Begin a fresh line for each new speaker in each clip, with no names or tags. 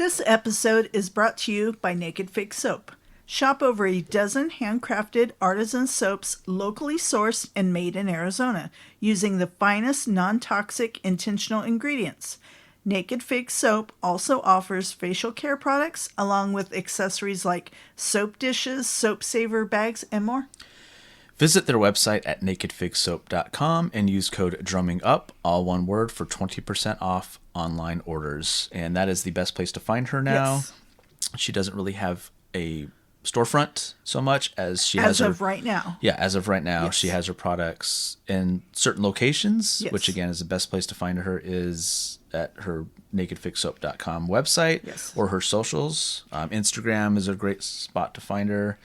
This episode is brought to you by Naked Fig Soap. Shop over a dozen handcrafted artisan soaps locally sourced and made in Arizona using the finest non-toxic intentional ingredients. Naked Fig Soap also offers facial care products along with accessories like soap dishes, soap saver bags, and more.
Visit their website at nakedfigsoap.com and use code DRUMMINGUP, all one word, for 20% off online orders. And that is the best place to find her now.
Yes.
She doesn't really have a storefront so much as she has
As of right now.
Yeah, as of right now,
Yes.
she has her products in certain locations,
Yes.
which again is the best place to find her is at her nakedfigsoap.com website.
Yes.
Or her socials. Instagram is a great spot to find her.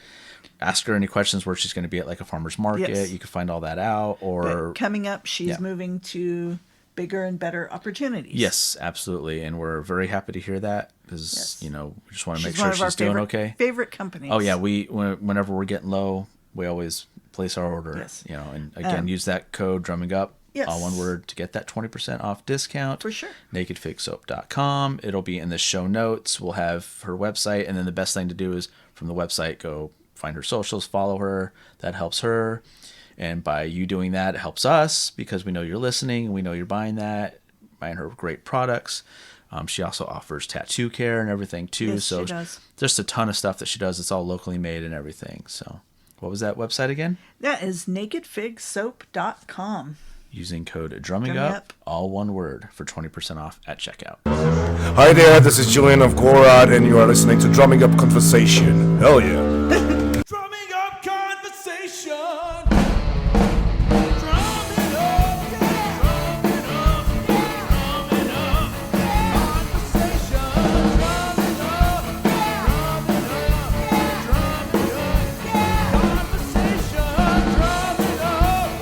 Ask her any questions where she's going to be at like a farmer's market.
Yes.
You can find all that out. Or
But coming up, she's
Yeah.
moving to bigger and better opportunities.
Yes, absolutely. And we're very happy to hear that because,
Yes.
you know, we just want to make
She's one
sure
of our
she's doing okay.
favorite companies.
Oh, yeah. Whenever we're getting low, we always place our order.
Yes.
You know, and again, use that code drumming up,
Yes.
all one word, to get that 20% off discount.
For sure.
nakedfigsoap.com. It'll be in the show notes. We'll have her website. And then the best thing to do is from the website, go find her socials, follow her. That helps her. And by you doing that, it helps us because we know you're listening and we know you're buying her great products. She also offers tattoo care and everything too.
Yes,
so
she does.
just a ton of stuff that she does. It's all locally made and everything. So what was that website again?
That is nakedfigsoap.com.
Using code drumming
Drumming
up,
Up.
all one word, for 20% off at checkout.
Hi there, this is Julian of Gorad, and you are listening to Drumming Up Conversation. Hell yeah.
Drumming up conversation. Drumming up, yeah. Drumming up, yeah. Drumming up, yeah. Conversation. Drumming up, yeah. Drumming up, yeah. Drumming up, yeah. Conversation. Drumming up,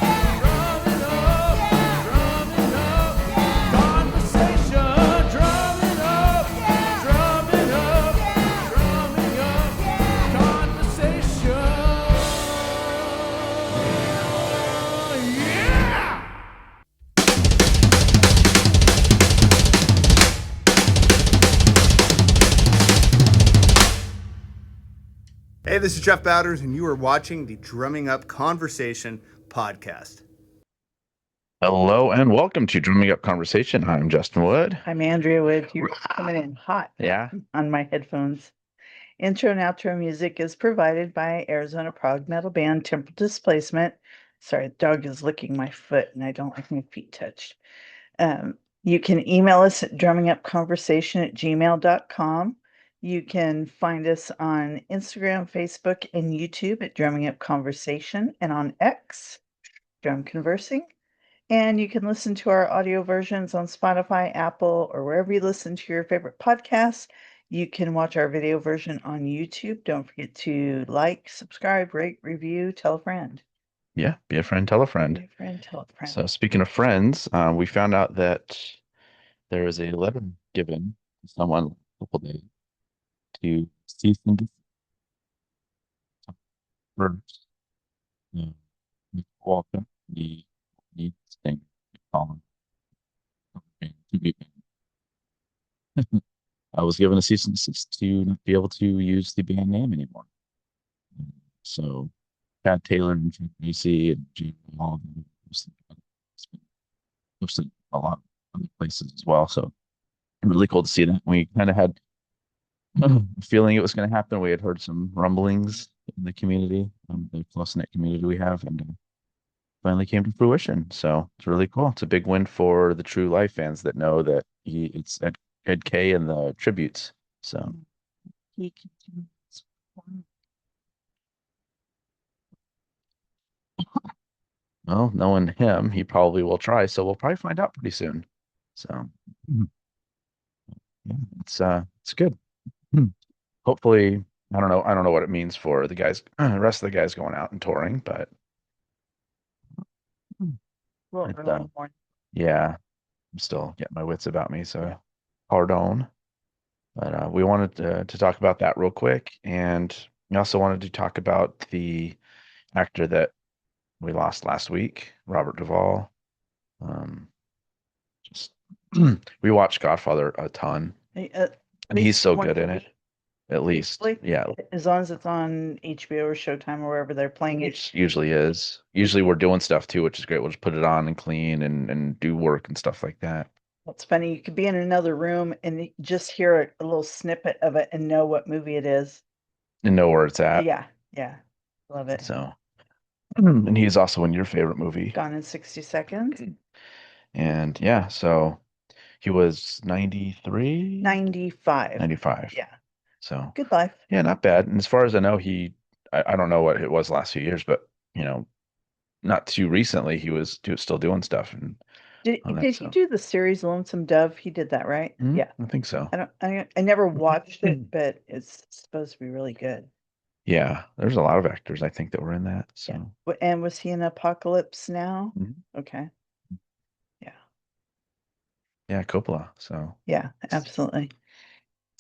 yeah. Drumming up, yeah. Drumming up, yeah. Conversation. Drumming up, yeah. Drumming up, yeah. Drumming up, yeah. Conversation. Yeah.
Hey, this is Jeff Bowders, and you are watching the Drumming Up Conversation podcast.
Hello and welcome to Drumming Up Conversation. I'm Justin Wood.
I'm Andrea Wood. You're coming in hot
Yeah.
on my headphones. Intro and outro music is provided by Arizona prog metal band Temporal Displacement. Sorry, the dog is licking my foot and I don't like my feet touched. You can email us at drummingupconversation@gmail.com. You can find us on Instagram, Facebook, and YouTube at Drumming Up Conversation, and on X, Drum Conversing. And you can listen to our audio versions on Spotify, Apple, or wherever you listen to your favorite podcasts. You can watch our video version on YouTube. Don't forget to like, subscribe, rate, review, tell a friend.
Yeah. Be a friend, tell a friend.
Be a friend, tell a friend.
So speaking of friends, we found out that there was a letter given to someone a couple days to cease and desist. First, Walker, the thing, Colin. I was given a cease and desist to not be able to use the band name anymore. So, Pat Taylor and Frank Macy and Jake all posted a lot of other places as well. So, really cool to see that. We kind of had a feeling it was going to happen. We had heard some rumblings in the community, the close-knit community we have, and finally came to fruition. So it's really cool. It's a big win for the True Life fans that know that it's Ed K and the tributes. So
He continues.
well, knowing him, he probably will try. So we'll probably find out pretty soon. So yeah, it's good. Hopefully, I don't know what it means for the guys, the rest of the guys going out and touring, but
Well,
It,
early morning.
yeah, I'm still getting my wits about me. So pardon. But we wanted to talk about that real quick, and we also wanted to talk about the actor that we lost last week, Robert Duvall. Just we watched Godfather a ton.
Hey,
And he's so
once
good
a
in it.
week,
At least,
usually,
yeah.
as long as it's on HBO or Showtime or wherever they're playing it.
Which usually is. Usually we're doing stuff too, which is great. We'll just put it on and clean and do work and stuff like that.
It's funny, you could be in another room and just hear a little snippet of it and know what movie it is.
And know where it's at.
Yeah, yeah. Love it.
So, and he's also in your favorite movie.
Gone in 60 Seconds.
And yeah, so he was 93,
95.
95.
Yeah.
So,
Good life.
yeah, not bad. And as far as I know, I don't know what it was the last few years, but not too recently, he was still doing stuff and on that.
Did he
So,
do the series Lonesome Dove? He did that, right? Yeah.
I think so.
I never watched it, but it's supposed to be really good.
Yeah, there's a lot of actors I think that were in that.
Yeah.
So,
And was he in Apocalypse Now?
Mhm.
Okay. Yeah.
Yeah, Coppola. So,
Yeah, absolutely.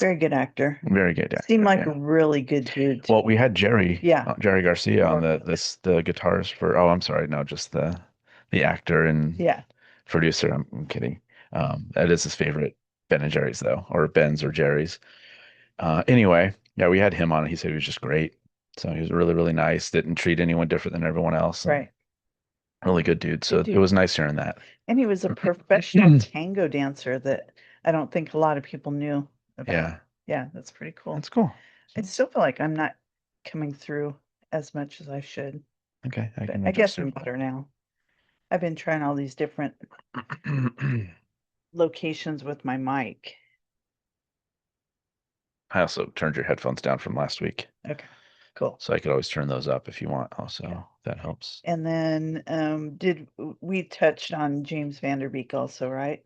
Very good actor.
very good actor.
Seemed like
Yeah.
a really good dude.
Well, we had Jerry,
Yeah.
Jerry Garcia on
Or-
the guitarist for. Oh, I'm sorry, no, just the actor and
Yeah.
producer. I'm kidding. That is his favorite Ben and Jerry's though, or Ben's or Jerry's. Anyway, yeah, we had him on. He said he was just great. So he was really, really nice. Didn't treat anyone different than everyone else.
Right.
Really good dude. So
Good dude.
it was nice hearing that.
And he was a professional tango dancer that I don't think a lot of people knew about.
Yeah,
Yeah, that's pretty cool.
that's cool.
I still feel like I'm not coming through as much as I should.
Okay, I
But
can
I guess
adjust
I'm better now. I've been trying all these different
it.
locations with my mic.
I also turned your headphones down from last week,
Okay, cool.
so I could always turn those up if you want. Also,
Yeah.
that helps.
And then we touched on James Vanderbeek also, right?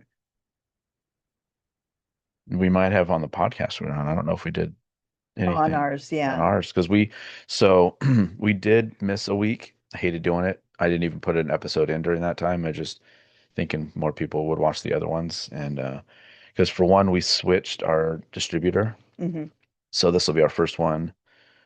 We might have on the podcast we're on. I don't know if we did anything
On ours,
on
yeah.
ours because we did miss a week. I hated doing it. I didn't even put an episode in during that time. I just thinking more people would watch the other ones, and because for one we switched our distributor,
Mm-hmm.
so this will be our first one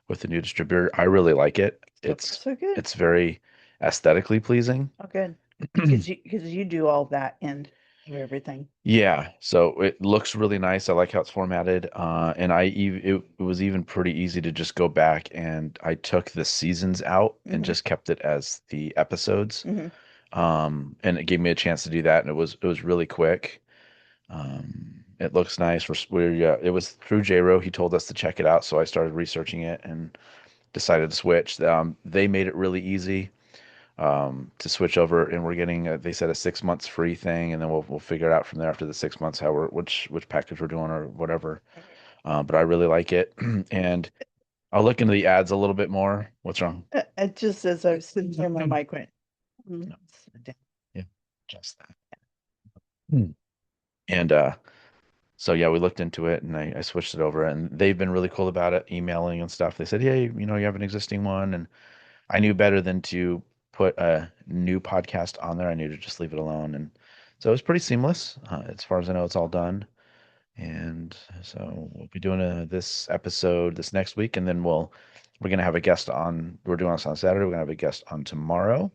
with the new distributor. I really like it.
So good.
It's very aesthetically pleasing.
Oh, good. Because you do all that and everything.
Yeah, so it looks really nice. I like how it's formatted. And it was even pretty easy to just go back and I took the seasons out and
Mhm.
just kept it as the episodes.
Mm-hmm.
And it gave me a chance to do that, and it was really quick. It looks nice. It was through J-Ro. He told us to check it out, so I started researching it and decided to switch. They made it really easy to switch over, and we're getting they said a 6 months free thing, and then we'll figure it out from there after the 6 months which package we're doing or whatever. But I really like it, and I'll look into the ads a little bit more. What's wrong?
It just as I was sitting there, my mic went. Down.
Yeah, just that. And so yeah, we looked into it, and I switched it over, and they've been really cool about it, emailing and stuff. They said, "Hey, you have an existing one," and I knew better than to put a new podcast on there. I knew to just leave it alone. And so it was pretty seamless. As far as I know, it's all done. And so we'll be doing this episode this next week. And then we're going to have a guest on. We're doing this on Saturday. We're going to have a guest on tomorrow.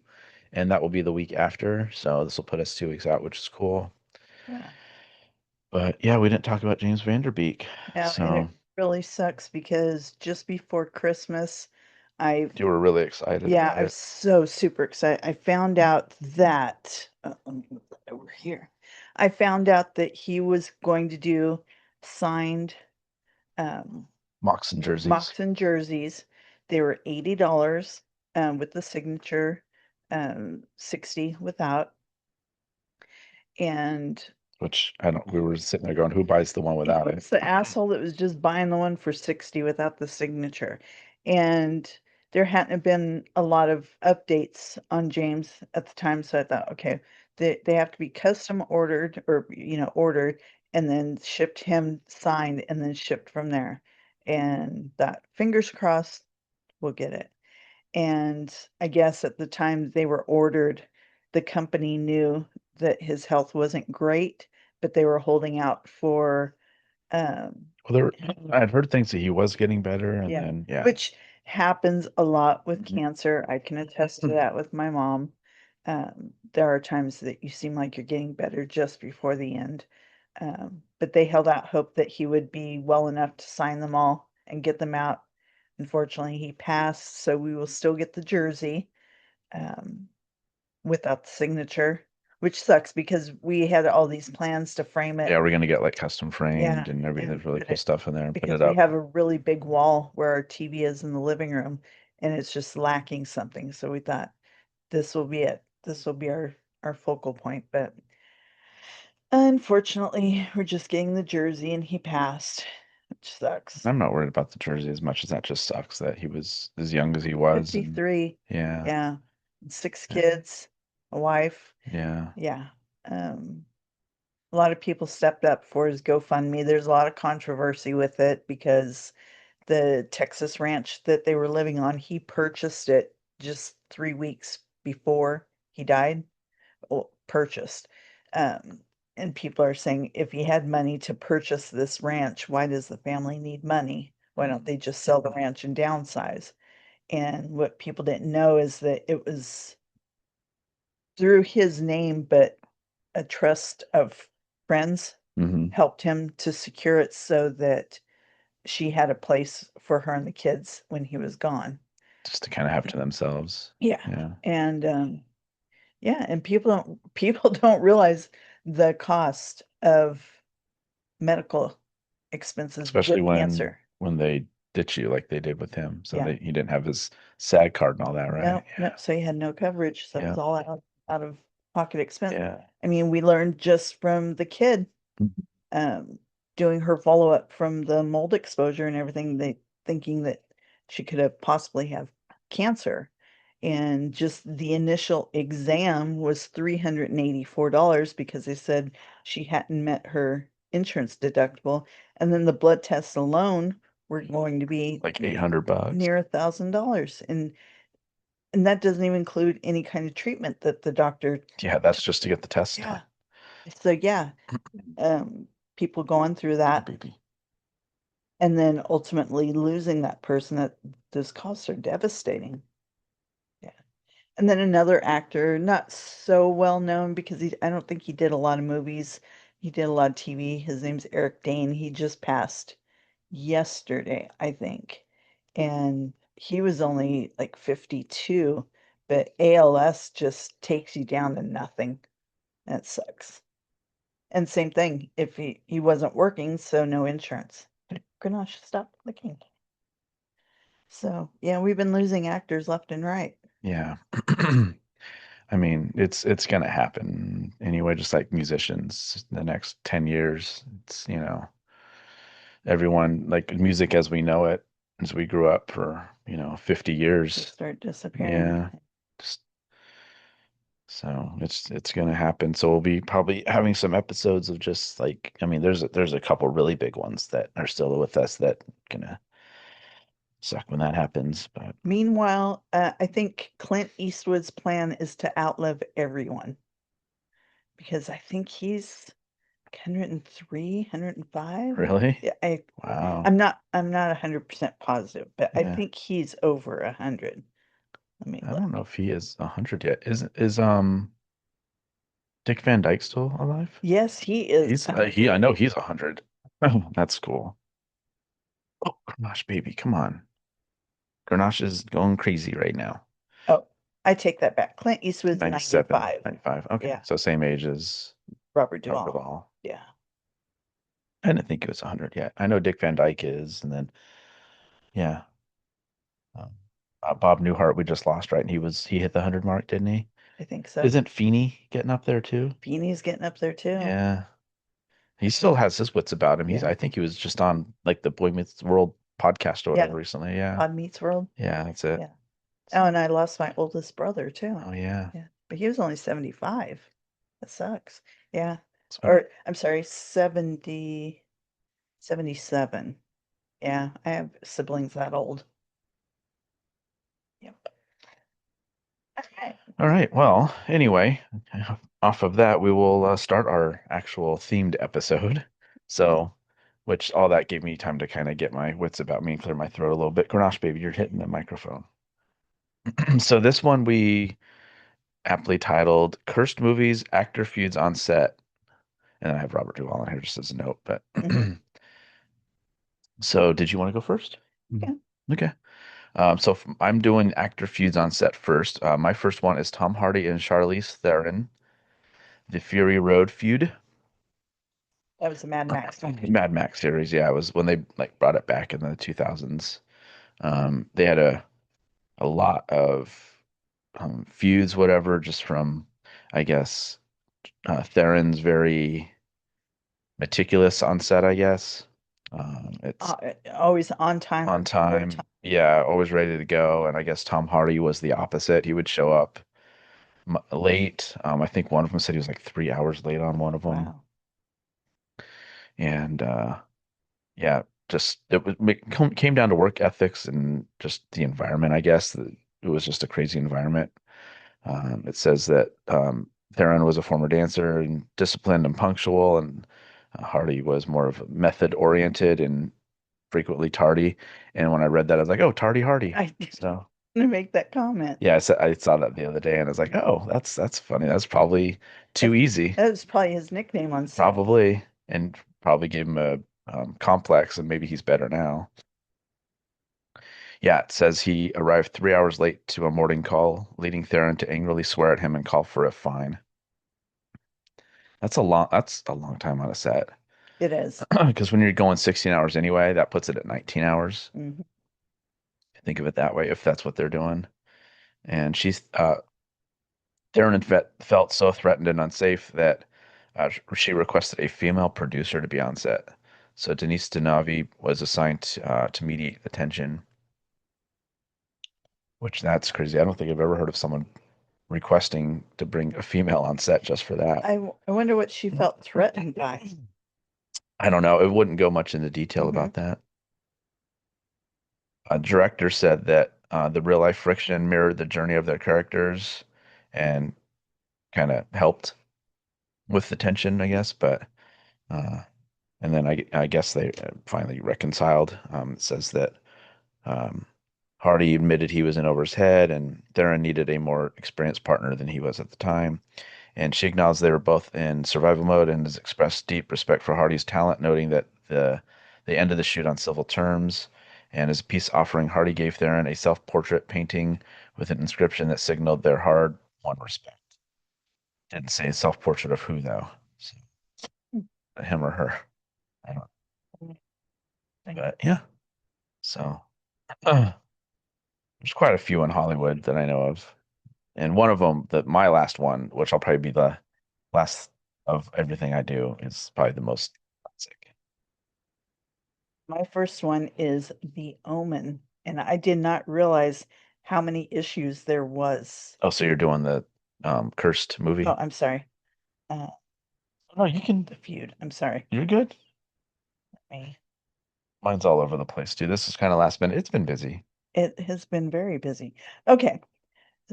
And that will be the week after. So this will put us 2 weeks out, which is cool.
Yeah.
But yeah, we didn't talk about James Vanderbeek.
Yeah,
So
and it really sucks because just before Christmas,
you were really excited
yeah,
about
I was
it.
so super excited. I found out that let me move that over here. I found out that he was going to do signed
Mocks and jerseys.
mocks and jerseys. They were $80 with the signature, 60 without. And
Which we were sitting there going, who buys the one without
it's
it?
the asshole that was just buying the one for 60 without the signature. And there hadn't have been a lot of updates on James at the time, so I thought, okay, they have to be custom ordered or ordered and then shipped him signed and then shipped from there. And that fingers crossed we'll get it. And I guess at the time they were ordered, the company knew that his health wasn't great, but they were holding out for
Well, I'd heard things that he was getting better, and
yeah,
then yeah,
which happens a lot with
Mhm.
cancer. I can attest to that with my mom. There are times that you seem like you're getting better just before the end. But they held out hope that he would be well enough to sign them all and get them out. Unfortunately, he passed, so we will still get the jersey um, without the signature, which sucks because we had all these plans to frame it.
Yeah, we're gonna get like custom
Yeah,
framed and everything.
and
There's really
put
cool
it
stuff in there and put
because
it
we
up.
have a really big wall where our TV is in the living room, and it's just lacking something. So we thought this will be it. This will be our focal point. But unfortunately, we're just getting the jersey, and he passed, which sucks.
I'm not worried about the jersey as much as that just sucks that he was as young as he was. And
53.
yeah,
Yeah. 6
yeah,
kids, a wife.
yeah.
Yeah. A lot of people stepped up for his GoFundMe. There's a lot of controversy with it because the Texas ranch that they were living on, he purchased it just 3 weeks before he died. Well, purchased. Um, and people are saying if he had money to purchase this ranch, why does the family need money? Why don't they just sell the ranch and downsize? And what people didn't know is that it was through his name, but a trust of friends
Hmm.
helped him to secure it so that she had a place for her and the kids when he was gone.
Just to kind of have to themselves.
Yeah.
Yeah.
And yeah, and people don't realize the cost of medical expenses
Especially
with cancer.
when they ditch you like they did with him. So
Yeah.
he didn't have his SAG card and all that, right?
No, no. So he had no coverage. So it
Yeah.
was all out of pocket expense.
Yeah.
I mean, we learned just from the kid
Mhm.
um, doing her follow up from the mold exposure and everything, they thinking that she could have possibly have cancer. And just the initial exam was $384 because they said she hadn't met her insurance deductible. And then the blood tests alone were going to be
Like $800.
near $1,000. And that doesn't even include any kind of treatment that the doctor.
Yeah, that's just to get the test
Yeah.
done.
So yeah, people going through that
Baby.
and then ultimately losing that person, that those costs are devastating. Yeah. And then another actor, not so well known because I don't think he did a lot of movies. He did a lot of TV. His name's Eric Dane. He just passed yesterday, I think. And he was only like 52, but ALS just takes you down to nothing. That sucks. And same thing, if he wasn't working, so no insurance. Grenache, stop clicking. So yeah, we've been losing actors left and right.
Yeah. I mean, it's gonna happen anyway, just like musicians, the next 10 years. It's, everyone like music as we know it, as we grew up for, 50
They
years.
start disappearing.
Yeah. Just so it's gonna happen. So we'll be probably having some episodes of just like, I mean, there's a couple really big ones that are still with us that gonna suck when that happens. But
Meanwhile, I think Clint Eastwood's plan is to outlive everyone because I think he's 103, 105.
really?
Yeah,
Wow.
I'm not 100% positive, but I
Yeah.
think he's over 100. Let me
I
look.
don't know if he is 100 yet. Is Dick Van Dyke still alive?
Yes, he is.
I know he's 100. That's cool. Oh, Grenache baby, come on. Grenache is going crazy right now.
Oh, I take that back. Clint Eastwood's
97,
95.
95. Okay.
Yeah,
So same age as
Robert
Robert
Duvall.
Duvall.
Yeah,
I didn't think it was 100 yet. I know Dick Van Dyke is, and then yeah, um, Bob Newhart we just lost, right? And he hit the 100 mark, didn't he?
I think so.
Isn't Feeney getting up there too?
Beanie's getting up there too.
Yeah. He still has his wits about him.
Yeah.
I think he was just on like the Boy Meets World podcast or
Yeah.
whatever recently. Yeah.
Pod Meets World.
Yeah, that's it.
Yeah. Oh, and I lost my oldest brother too.
Oh yeah.
Yeah, but he was only 75. That sucks. Yeah.
So-
Or I'm sorry, 70, 77. Yeah, I have siblings that old. Yep. Okay.
All right. Well, anyway, off of that, we will start our actual themed episode. So, which all that gave me time to kind of get my wits about me and clear my throat a little bit. Grenache, baby, you're hitting the microphone. So this one we aptly titled "Cursed Movies, Actor Feuds on Set, And I have Robert Duvall in here just as a note. But
Mhm.
so, did you want to go first?
Yeah.
Okay. I'm doing actor feuds on set first. My first one is Tom Hardy and Charlize Theron, the Fury Road feud.
That was the Mad Max.
Mad Max series, yeah, it was when they like brought it back in the 2000s. They had a lot of feuds, whatever, just from, I guess, Theron's very meticulous on set, I guess. It's
Always on time
on
or before
time,
time.
yeah, always ready to go. And I guess Tom Hardy was the opposite. He would show up late. I think one of them said he was like 3 hours late on one of them.
Wow.
And yeah, just came down to work ethics and just the environment, I guess. It was just a crazy environment. It says that Theron was a former dancer and disciplined and punctual, and Hardy was more of a method oriented and frequently tardy. And when I read that, I was like, oh, tardy Hardy.
I
So
didn't make that comment.
yeah, I saw that the other day, and I was like, oh, that's funny. That's probably too
That,
easy,
that was probably his nickname on set.
probably, and probably gave him a complex, and maybe he's better now. Yeah, it says he arrived 3 hours late to a morning call, leading Theron to angrily swear at him and call for a fine. That's a long time on a set.
It is.
Because when you're going 16 hours anyway, that puts it at 19 hours.
Mhm.
Think of it that way, if that's what they're doing. And Theron felt so threatened and unsafe that she requested a female producer to be on set. So Denise Denavi was assigned to mediate the tension, which that's crazy. I don't think I've ever heard of someone requesting to bring a female on set just for that.
I wonder what she felt threatened by.
I don't know. It wouldn't go much into detail about that. A director said that the real life friction mirrored the journey of their characters and kind of helped with the tension, I guess. But and then I guess they finally reconciled. It says that um, Hardy admitted he was in over his head, and Theron needed a more experienced partner than he was at the time. And she acknowledged they were both in survival mode and has expressed deep respect for Hardy's talent, noting that they ended the shoot on civil terms. And as a peace offering, Hardy gave Theron a self-portrait painting with an inscription that signaled their hard-won respect. Didn't say self-portrait of who though, so, him or her. I don't. But yeah, so there's quite a few in Hollywood that I know of, and one of them, my last one, which I'll probably be the last of everything I do, is probably the most classic.
My first one is The Omen, and I did not realize how many issues there was.
Oh, so you're doing the cursed movie?
Oh, I'm sorry.
No, you can.
The Feud. I'm sorry.
You're good.
Me.
Mine's all over the place too. This is kind of last minute. It's been busy.
It has been very busy. Okay.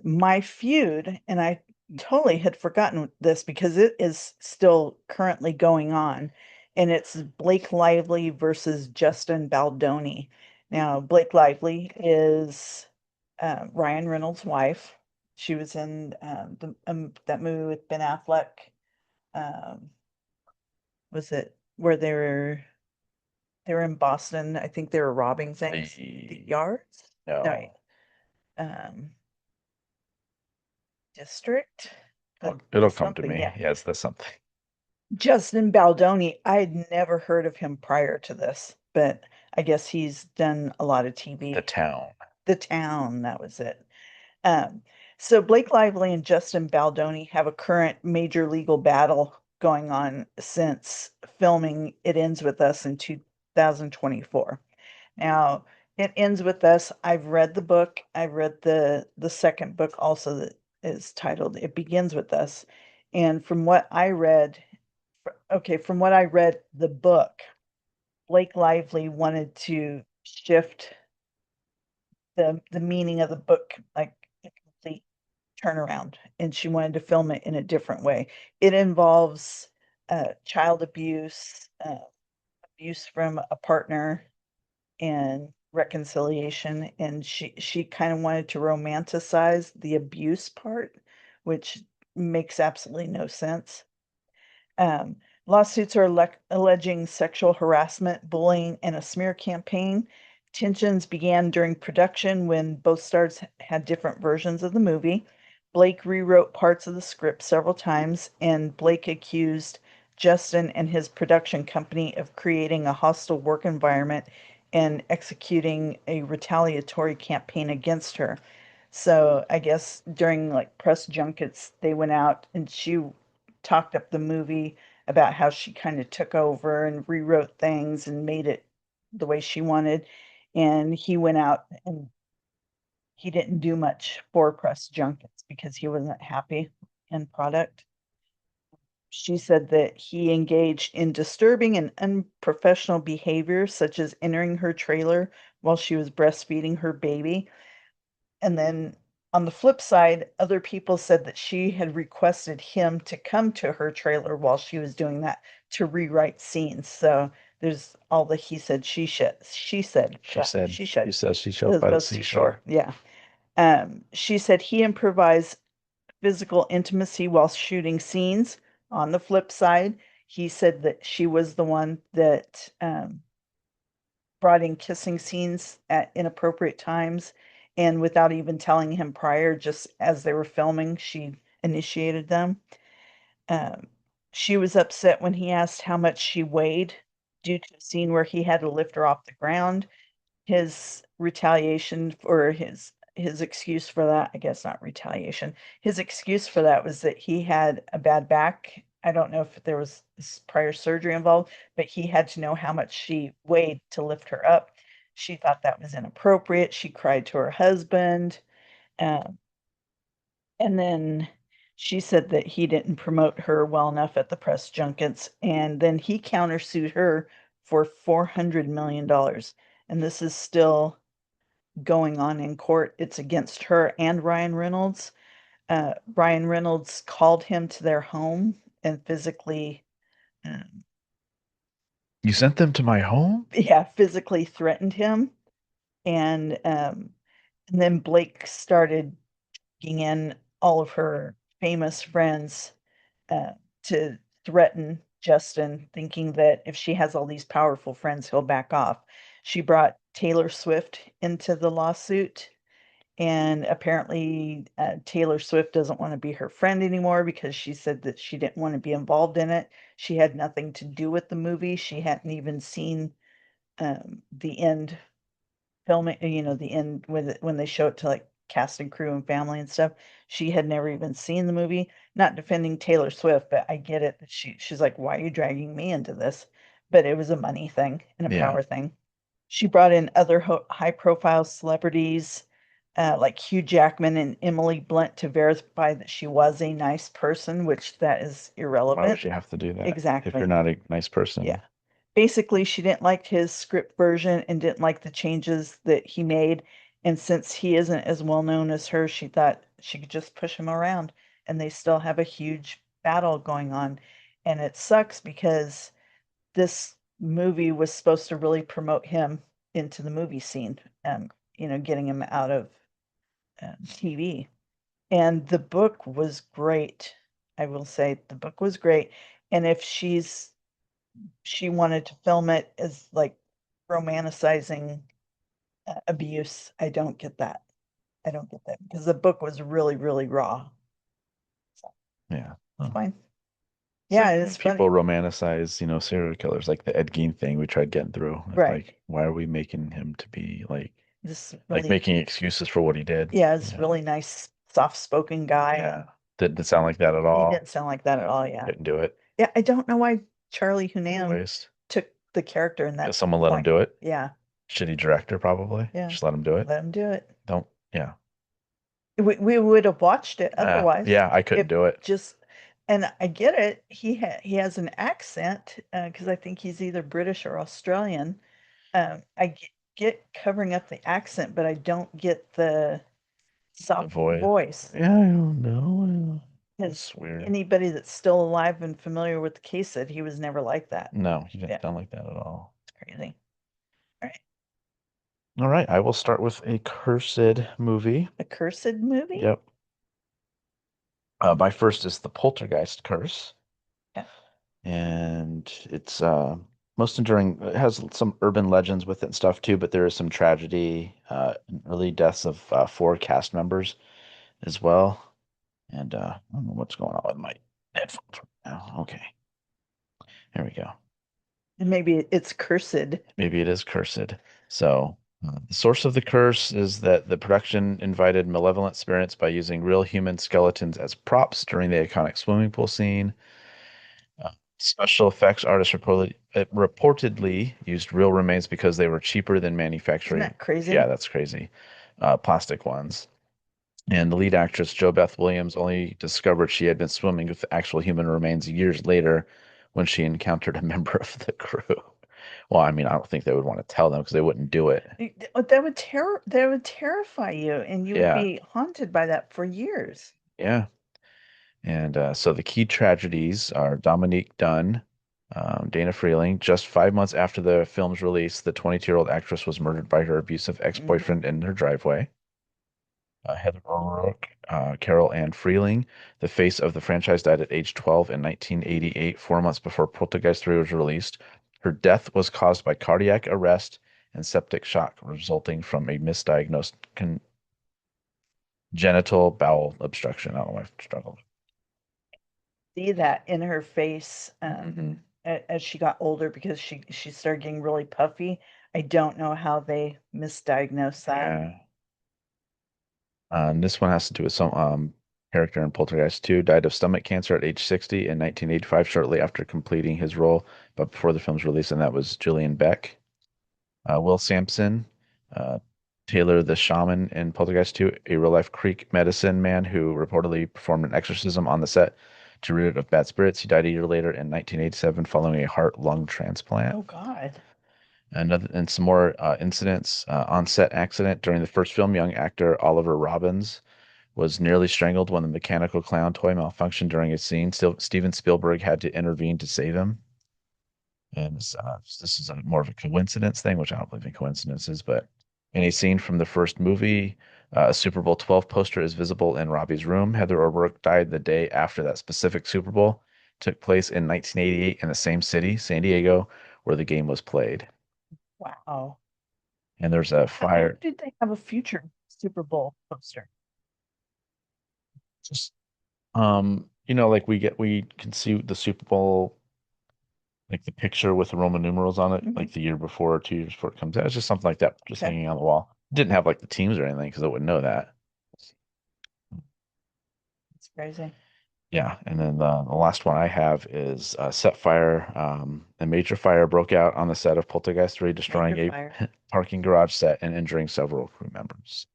My feud, and I totally had forgotten this because it is still currently going on, and it's Blake Lively versus Justin Baldoni. Now, Blake Lively is Ryan Reynolds' wife. She was in that movie with Ben Affleck. Um, was it where they were in Boston? I think they were robbing things. The Yards?
No.
No. Um, District?
It'll come to
Something,
me.
yeah.
Yes, that's something.
Justin Baldoni, I had never heard of him prior to this, but I guess he's done a lot of TV.
The Town.
The Town, that was it. So Blake Lively and Justin Baldoni have a current major legal battle going on since filming It Ends With Us in 2024. Now, It Ends With Us, I've read the book. I've read the second book also that is titled It Begins With Us. And from what I read, the book, Blake Lively wanted to shift the meaning of the book, like a complete turnaround, and she wanted to film it in a different way. It involves child abuse, abuse from a partner, and reconciliation. And she kind of wanted to romanticize the abuse part, which makes absolutely no sense. Lawsuits are alleging sexual harassment, bullying, and a smear campaign. Tensions began during production when both stars had different versions of the movie. Blake rewrote parts of the script several times, and Blake accused Justin and his production company of creating a hostile work environment and executing a retaliatory campaign against her. So I guess during like press junkets, they went out and she talked up the movie about how she kind of took over and rewrote things and made it the way she wanted. And he went out and he didn't do much for press junkets because he wasn't happy in product. She said that he engaged in disturbing and unprofessional behavior, such as entering her trailer while she was breastfeeding her baby. And then on the flip side, other people said that she had requested him to come to her trailer while she was doing that to rewrite scenes. So there's all the he said, she said, she said,
She said,
she said,
she says she showed
as
by the
opposed to
seashore.
Yeah. She said he improvised physical intimacy while shooting scenes. On the flip side, he said that she was the one that brought in kissing scenes at inappropriate times, and without even telling him prior, just as they were filming, she initiated them. Um, she was upset when he asked how much she weighed due to a scene where he had to lift her off the ground. His retaliation or his excuse for that, I guess not retaliation. His excuse for that was that he had a bad back. I don't know if there was prior surgery involved, but he had to know how much she weighed to lift her up. She thought that was inappropriate. She cried to her husband. Um, and then she said that he didn't promote her well enough at the press junkets. And then he countersued her for $400 million. And this is still going on in court. It's against her and Ryan Reynolds. Ryan Reynolds called him to their home and physically, um,
You sent them to my home?
physically threatened him. And then Blake started bringing in all of her famous friends uh, to threaten Justin, thinking that if she has all these powerful friends, he'll back off. She brought Taylor Swift into the lawsuit. And apparently, Taylor Swift doesn't want to be her friend anymore because she said that she didn't want to be involved in it. She had nothing to do with the movie. She hadn't even seen the end filming, the end when they show it to like cast and crew and family and stuff. She had never even seen the movie. Not defending Taylor Swift, but I get it that she's like, why are you dragging me into this? But it was a money thing and a
Yeah.
power thing. She brought in other high profile celebrities like Hugh Jackman and Emily Blunt to verify that she was a nice person, which that is
Why
irrelevant.
would you have to do that? If
Exactly.
you're not a nice person.
Yeah. Basically, she didn't like his script version and didn't like the changes that he made. And since he isn't as well known as her, she thought she could just push him around. And they still have a huge battle going on. And it sucks because this movie was supposed to really promote him into the movie scene, getting him out of TV. And the book was great. I will say the book was great. And if she wanted to film it as like romanticizing abuse, I don't get that. I don't get that because the book was really, really raw.
Yeah.
It's fine.
It's
Yeah,
like
it's
when people
funny.
romanticize, serial killers, like the Ed Gein thing we tried getting through. It's
Right.
like, why are we making him to be like
This really,
making excuses for what he did?
yeah, it's really nice, soft-spoken guy.
Yeah. Didn't sound like that at
He
all.
didn't sound like that at all. Yeah.
Didn't do it.
Yeah, I don't know why Charlie Hunnam
Waste.
took the character in that.
Because someone let him
point.
do it.
Yeah,
Shitty director, probably.
Yeah.
Just let him do it.
let him do it.
Don't. Yeah.
We would have watched it otherwise.
Yeah, I couldn't
If
do it.
Just, and I get it. He has an accent because I think he's either British or Australian. I get covering up the accent, but I don't get the soft voice.
Yeah, I don't know.
Because
It's weird.
anybody that's still alive and familiar with the case said he was never like that.
No, he didn't
Yeah.
sound like that at all.
It's crazy.
All right, I will start with a cursed movie.
A cursed movie?
Yep. My first is the Poltergeist curse.
Yeah.
and it's most enduring. It has some urban legends with it and stuff too, but there is some tragedy, and early deaths of four cast members as well. And I don't know what's going on with my headphones right now. Okay, there we go.
And maybe it's cursed.
Maybe it is cursed. So, the source of the curse is that the production invited malevolent spirits by using real human skeletons as props during the iconic swimming pool scene. Special effects artists reportedly used real remains because they were cheaper than
Isn't
manufacturing.
that crazy?
Yeah, that's crazy. Plastic ones. And the lead actress, Jo Beth Williams, only discovered she had been swimming with actual human remains years later when she encountered a member of the crew. Well, I mean, I don't think they would want to tell them because they wouldn't do it.
That would terrify you, and you would
Yeah,
be haunted by that for years.
yeah. And so the key tragedies are Dominique Dunn, Dana Freeling. Just 5 months after the film's release, the 22-year-old actress was murdered by her abusive ex-boyfriend in her driveway. Heather O'Rourke, Carol Ann Freeling, the face of the franchise, died at age 12 in 1988, 4 months before Poltergeist 3 was released. Her death was caused by cardiac arrest and septic shock resulting from a misdiagnosed congenital bowel obstruction. I don't know why I struggled.
See that in her face
Mhm.
as she got older because she started getting really puffy. I don't know how they misdiagnosed that.
Yeah. And this one has to do with some character in Poltergeist 2, died of stomach cancer at age 60 in 1985, shortly after completing his role, but before the film's release, and that was Julian Beck. Will Sampson, uh, Taylor the Shaman in Poltergeist 2, a real-life Creek medicine man who reportedly performed an exorcism on the set to rid it of bad spirits. He died a year later in 1987 following a heart-lung transplant.
Oh God.
And some more incidents. On-set accident during the first film, young actor Oliver Robbins was nearly strangled when the mechanical clown toy malfunctioned during a scene. Still, Steven Spielberg had to intervene to save him. And this is more of a coincidence thing, which I don't believe in coincidences, but in a scene from the first movie, a Super Bowl 12 poster is visible in Robbie's room. Heather O'Rourke died the day after that specific Super Bowl took place in 1988 in the same city, San Diego, where the game was played.
Wow.
And there's a
How
fire.
did they have a future Super Bowl poster?
Just like we can see the Super Bowl, like the picture with the Roman numerals on it,
Mhm.
like the year before or 2 years before it comes out. It's just something like that, just
Okay.
hanging on the wall. Didn't have like the teams or anything because I wouldn't know that.
It's crazy.
Yeah, and then the last one I have is set fire. A major fire broke out on the set of Poltergeist 3, destroying
Major
a
fire.
parking garage set and injuring several crew members.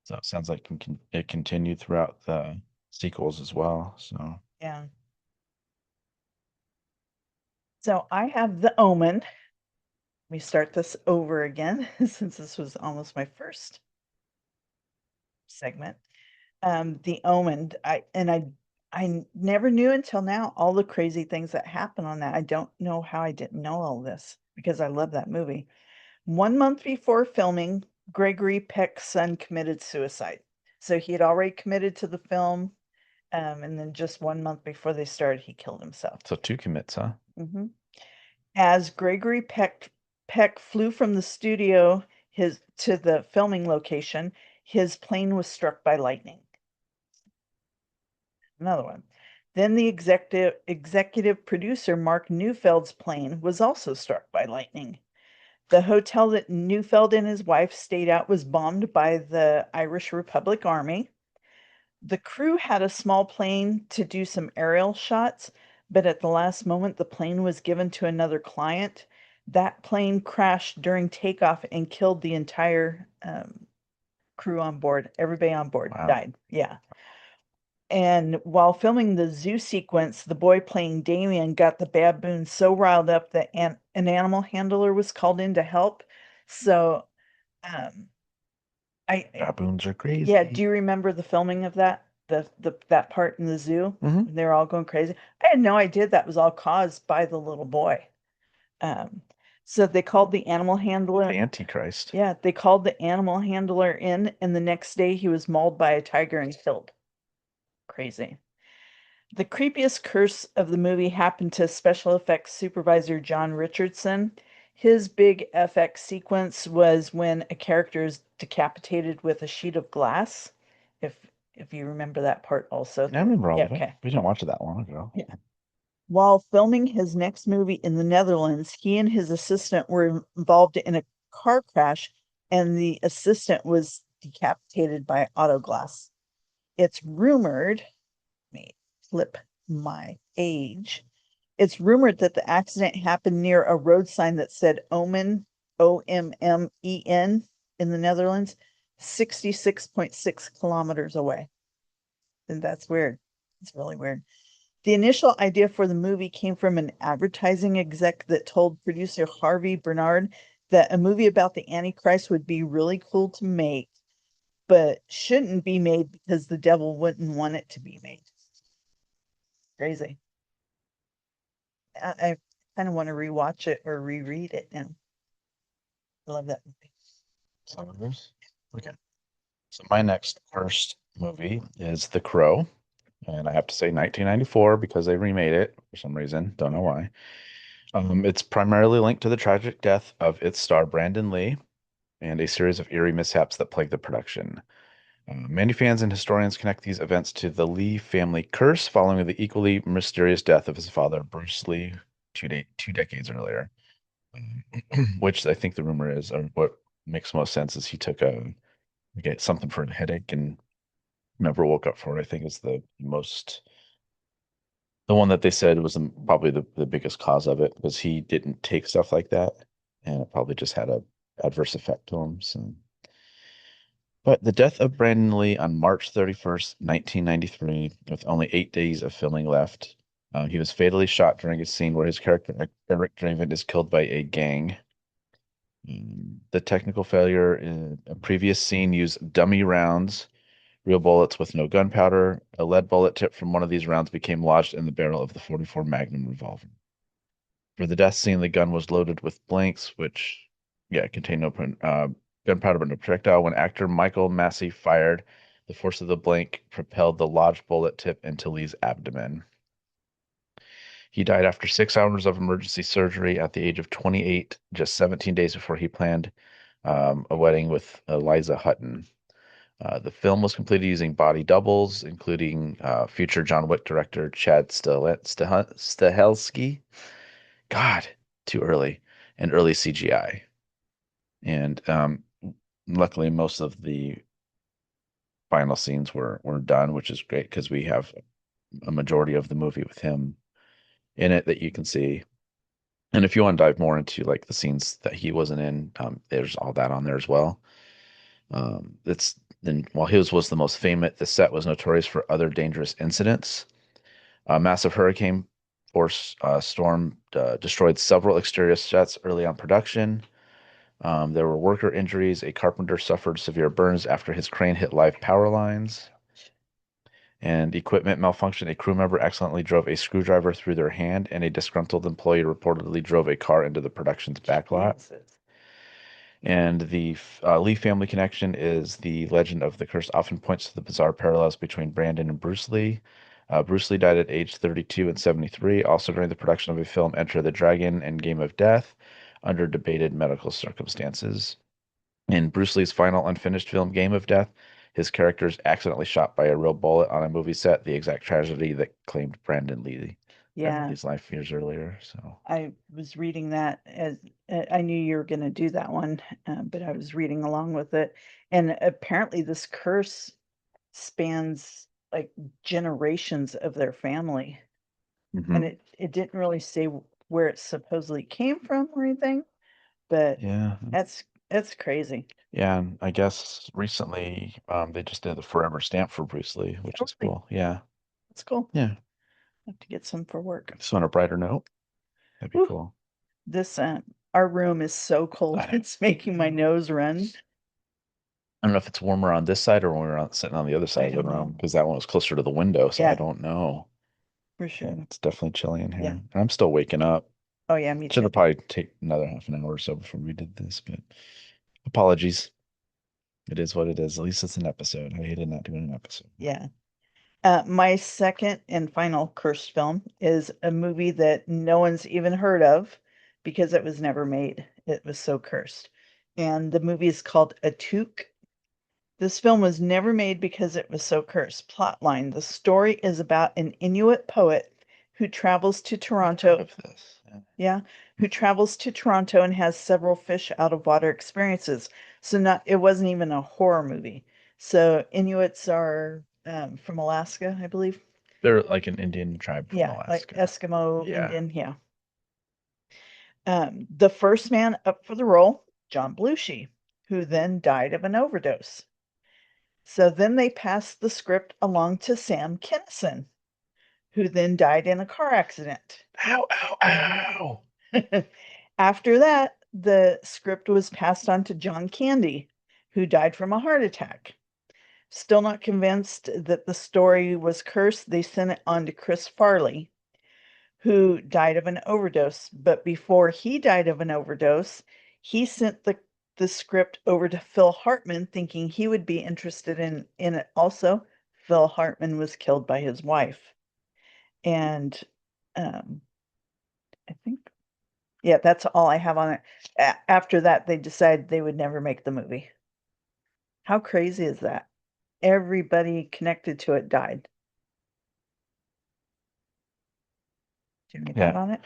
So it sounds like it continued throughout the sequels as well. So
Yeah. So I have the Omen. Let me start this over again since this was almost my first segment. The Omen. I never knew until now all the crazy things that happen on that. I don't know how I didn't know all this because I love that movie. 1 month before filming, Gregory Peck's son committed suicide. So he had already committed to the film, and then just 1 month before they started, he killed himself.
so two commits, huh?
hmm As Gregory Peck flew from the studio to the filming location, his plane was struck by lightning. Another one. Then the executive producer Mark Neufeld's plane was also struck by lightning. The hotel that Neufeld and his wife stayed at was bombed by the Irish Republic Army. The crew had a small plane to do some aerial shots, but at the last moment, the plane was given to another client. That plane crashed during takeoff and killed the entire crew on board. Everybody on board
Wow.
died. Yeah. And while filming the zoo sequence, the boy playing Damien got the baboon so riled up that an animal handler was called in to help. So, um,
Baboons are crazy.
yeah, do you remember the filming of that? That part in the zoo?
Mhm.
They're all going crazy. I had no idea that was all caused by the little boy. Um, so they called the animal handler.
The Antichrist.
Yeah, they called the animal handler in, and the next day he was mauled by a tiger and killed. Crazy. The creepiest curse of the movie happened to special effects supervisor John Richardson. His big FX sequence was when a character is decapitated with a sheet of glass. If you remember that part also.
I remember all
Yeah,
of it.
okay.
We didn't watch it that long ago.
Yeah. While filming his next movie in the Netherlands, he and his assistant were involved in a car crash, and the assistant was decapitated by auto glass. It's rumored, let me flip my age. It's rumored that the accident happened near a road sign that said Omen, Ommen, in the Netherlands, 66.6 kilometers away. And that's weird. It's really weird. The initial idea for the movie came from an advertising exec that told producer Harvey Bernard that a movie about the Antichrist would be really cool to make, but shouldn't be made because the devil wouldn't want it to be made. Crazy. I kind of want to rewatch it or reread it now. I love that movie.
Some of those. Okay. So my next first movie is The Crow. And I have to say 1994 because they remade it for some reason. Don't know why. It's primarily linked to the tragic death of its star Brandon Lee and a series of eerie mishaps that plagued the production. Many fans and historians connect these events to the Lee family curse following the equally mysterious death of his father, Bruce Lee, two decades earlier. Which I think the rumor is, or what makes most sense, is he took get something for a headache and never woke up for it. I think is the one that they said was probably the biggest cause of it because he didn't take stuff like that, and it probably just had a adverse effect to him. So, but the death of Brandon Lee on March 31st, 1993, with only 8 days of filming left, he was fatally shot during a scene where his character Eric Draven is killed by a gang. The technical failure in a previous scene used dummy rounds, real bullets with no gunpowder. A lead bullet tip from one of these rounds became lodged in the barrel of the 44 Magnum revolver. For the death scene, the gun was loaded with blanks, which, yeah, contained no gunpowder but no projectile. When actor Michael Massey fired, the force of the blank propelled the lodged bullet tip into Lee's abdomen. He died after 6 hours of emergency surgery at the age of 28, just 17 days before he planned a wedding with Eliza Hutton. The film was completed using body doubles, including future John Wick director Chad Stahelski. God, too early. And early CGI. And luckily, most of the final scenes were done, which is great because we have a majority of the movie with him in it that you can see. And if you want to dive more into like the scenes that he wasn't in, there's all that on there as well. It's then while his was the most famous, the set was notorious for other dangerous incidents. A massive hurricane force storm destroyed several exterior sets early on production. There were worker injuries. A carpenter suffered severe burns after his crane hit live power lines. And equipment malfunction. A crew member accidentally drove a screwdriver through their hand, and a disgruntled employee reportedly drove a car into the production's backlot. And the Lee family connection is the legend of the curse often points to the bizarre parallels between Brandon and Bruce Lee. Bruce Lee died at age 32 and 73, also during the production of a film Enter the Dragon and Game of Death, under debated medical circumstances. In Bruce Lee's final unfinished film Game of Death, his character is accidentally shot by a real bullet on a movie set, the exact tragedy that claimed Brandon Lee's life years earlier. So
I was reading that as I knew you were going to do that one, but I was reading along with it. And apparently, this curse spans like generations of their family. And it didn't really say where it supposedly came from or anything, but
yeah,
that's crazy.
yeah, and I guess recently they just did the forever stamp for Bruce Lee, which is
Really?
cool. Yeah,
That's cool.
yeah.
Have to get some for work.
So on a brighter note, that'd be
Whew.
cool.
This our room is so cold, it's making my nose run.
I don't know if it's warmer on this side or when we're sitting on the other side of the
don't know.
room because that one was closer to the window, so I
Yeah.
don't know.
For
Yeah,
sure.
it's definitely chilly in here.
Yeah.
And I'm still waking up.
Oh yeah, me
Should
too.
have probably take another half an hour or so before we did this, but apologies. It is what it is. At least it's an episode. I hated not doing an episode.
Yeah. My second and final cursed film is a movie that no one's even heard of because it was never made. It was so cursed. And the movie is called Atook. This film was never made because it was so cursed. Plotline: the story is about an Inuit poet who travels to Toronto.
Of this. Yeah.
Yeah, who travels to Toronto and has several fish out of water experiences. So it wasn't even a horror movie. So Inuits are from Alaska, I believe.
They're like an Indian tribe from
Yeah, like
Alaska.
Eskimo,
Yeah.
Indian, yeah. The first man up for the role, John Belushi, who then died of an overdose. So then they passed the script along to Sam Kinison, who then died in a car accident.
Ow, ow, ow.
After that, the script was passed on to John Candy, who died from a heart attack. Still not convinced that the story was cursed, they sent it on to Chris Farley, who died of an overdose. But before he died of an overdose, he sent the script over to Phil Hartman, thinking he would be interested in it also. Phil Hartman was killed by his wife. And I think, yeah, that's all I have on it. After that, they decided they would never make the movie. How crazy is that? Everybody connected to it died. Do you have any
Yeah.
thought on it?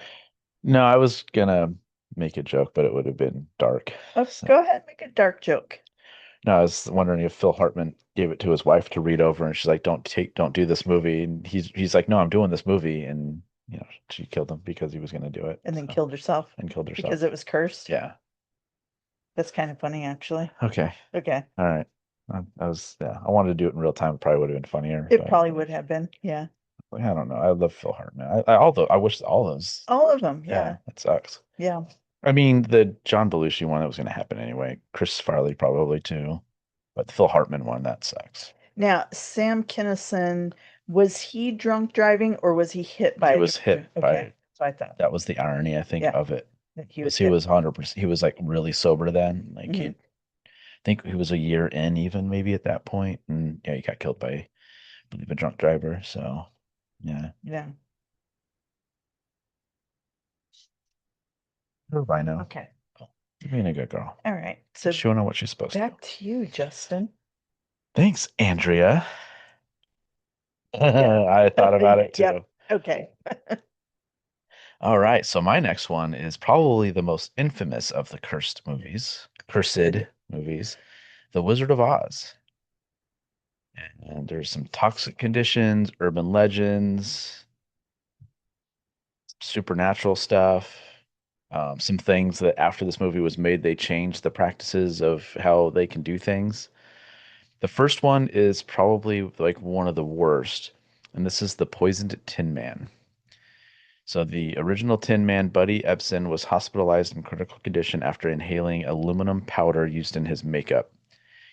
No, I was gonna make a joke, but it would have been dark.
Oh,
So-
go ahead, make a dark joke.
No, I was wondering if Phil Hartman gave it to his wife to read over, and she's like, don't do this movie." And he's like, "No, I'm doing this movie," and she killed him because he was gonna do it,
And then
so-
killed herself
and killed herself
because it was cursed.
Yeah.
That's kind of funny, actually.
Okay.
Okay.
All right. I wanted to do it in real time. It probably would have been funnier.
It
but
probably would have been. Yeah.
I don't know. I love Phil Hartman. I wish all those.
All of them. Yeah.
That sucks.
Yeah.
I mean, the John Belushi one, that was going to happen anyway. Chris Farley probably too, but the Phil Hartman one, that sucks.
Now, Sam Kinison, was he drunk driving or was he hit by
He
a
was
drunk
hit
driver?
by.
Okay. So I thought
That was the irony, I think,
Yeah.
of it.
that he
Was
was
he
hit.
was 100%. He was like really sober then. Like
Mhm.
I think he was a year in, even maybe at that point, and yeah, he got killed by, I believe, a drunk driver. So, yeah,
Yeah.
what do I know?
Okay.
Being a good girl.
All right. So
Chewing on what she's supposed to.
back to you, Justin.
Thanks, Andrea. I thought about it too.
Yep. Okay.
All right, so my next one is probably the most infamous of the cursed movies,
Cursed.
movies, The Wizard of Oz. And there's some toxic conditions, urban legends, supernatural stuff, some things that after this movie was made, they changed the practices of how they can do things. The first one is probably like one of the worst, and this is The Poisoned Tin Man. So the original Tin Man, Buddy Ebsen, was hospitalized in critical condition after inhaling aluminum powder used in his makeup.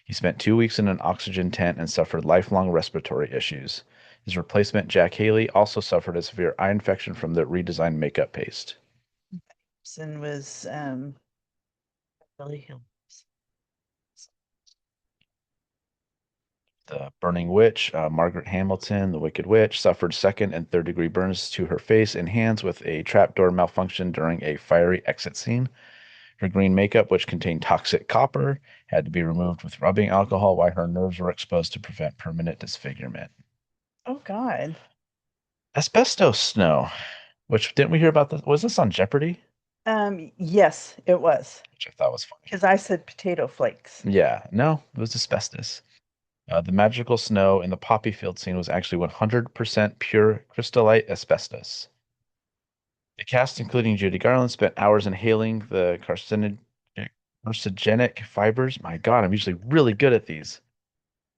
He spent 2 weeks in an oxygen tent and suffered lifelong respiratory issues. His replacement, Jack Haley, also suffered a severe eye infection from the redesigned makeup paste.
Gibson was Beverly Hills.
The Burning Witch, Margaret Hamilton, the Wicked Witch, suffered second and third degree burns to her face and hands with a trapdoor malfunction during a fiery exit scene. Her green makeup, which contained toxic copper, had to be removed with rubbing alcohol while her nerves were exposed to prevent permanent disfigurement.
Oh God.
Asbestos snow, which didn't we hear about this? Was this on Jeopardy?
Yes, it was.
Which I thought was funny.
Because I said potato flakes.
Yeah, no, it was asbestos. The magical snow in the poppy field scene was actually 100% pure crystallite asbestos. The cast, including Judy Garland, spent hours inhaling the carcinogenic fibers. My God, I'm usually really good at these.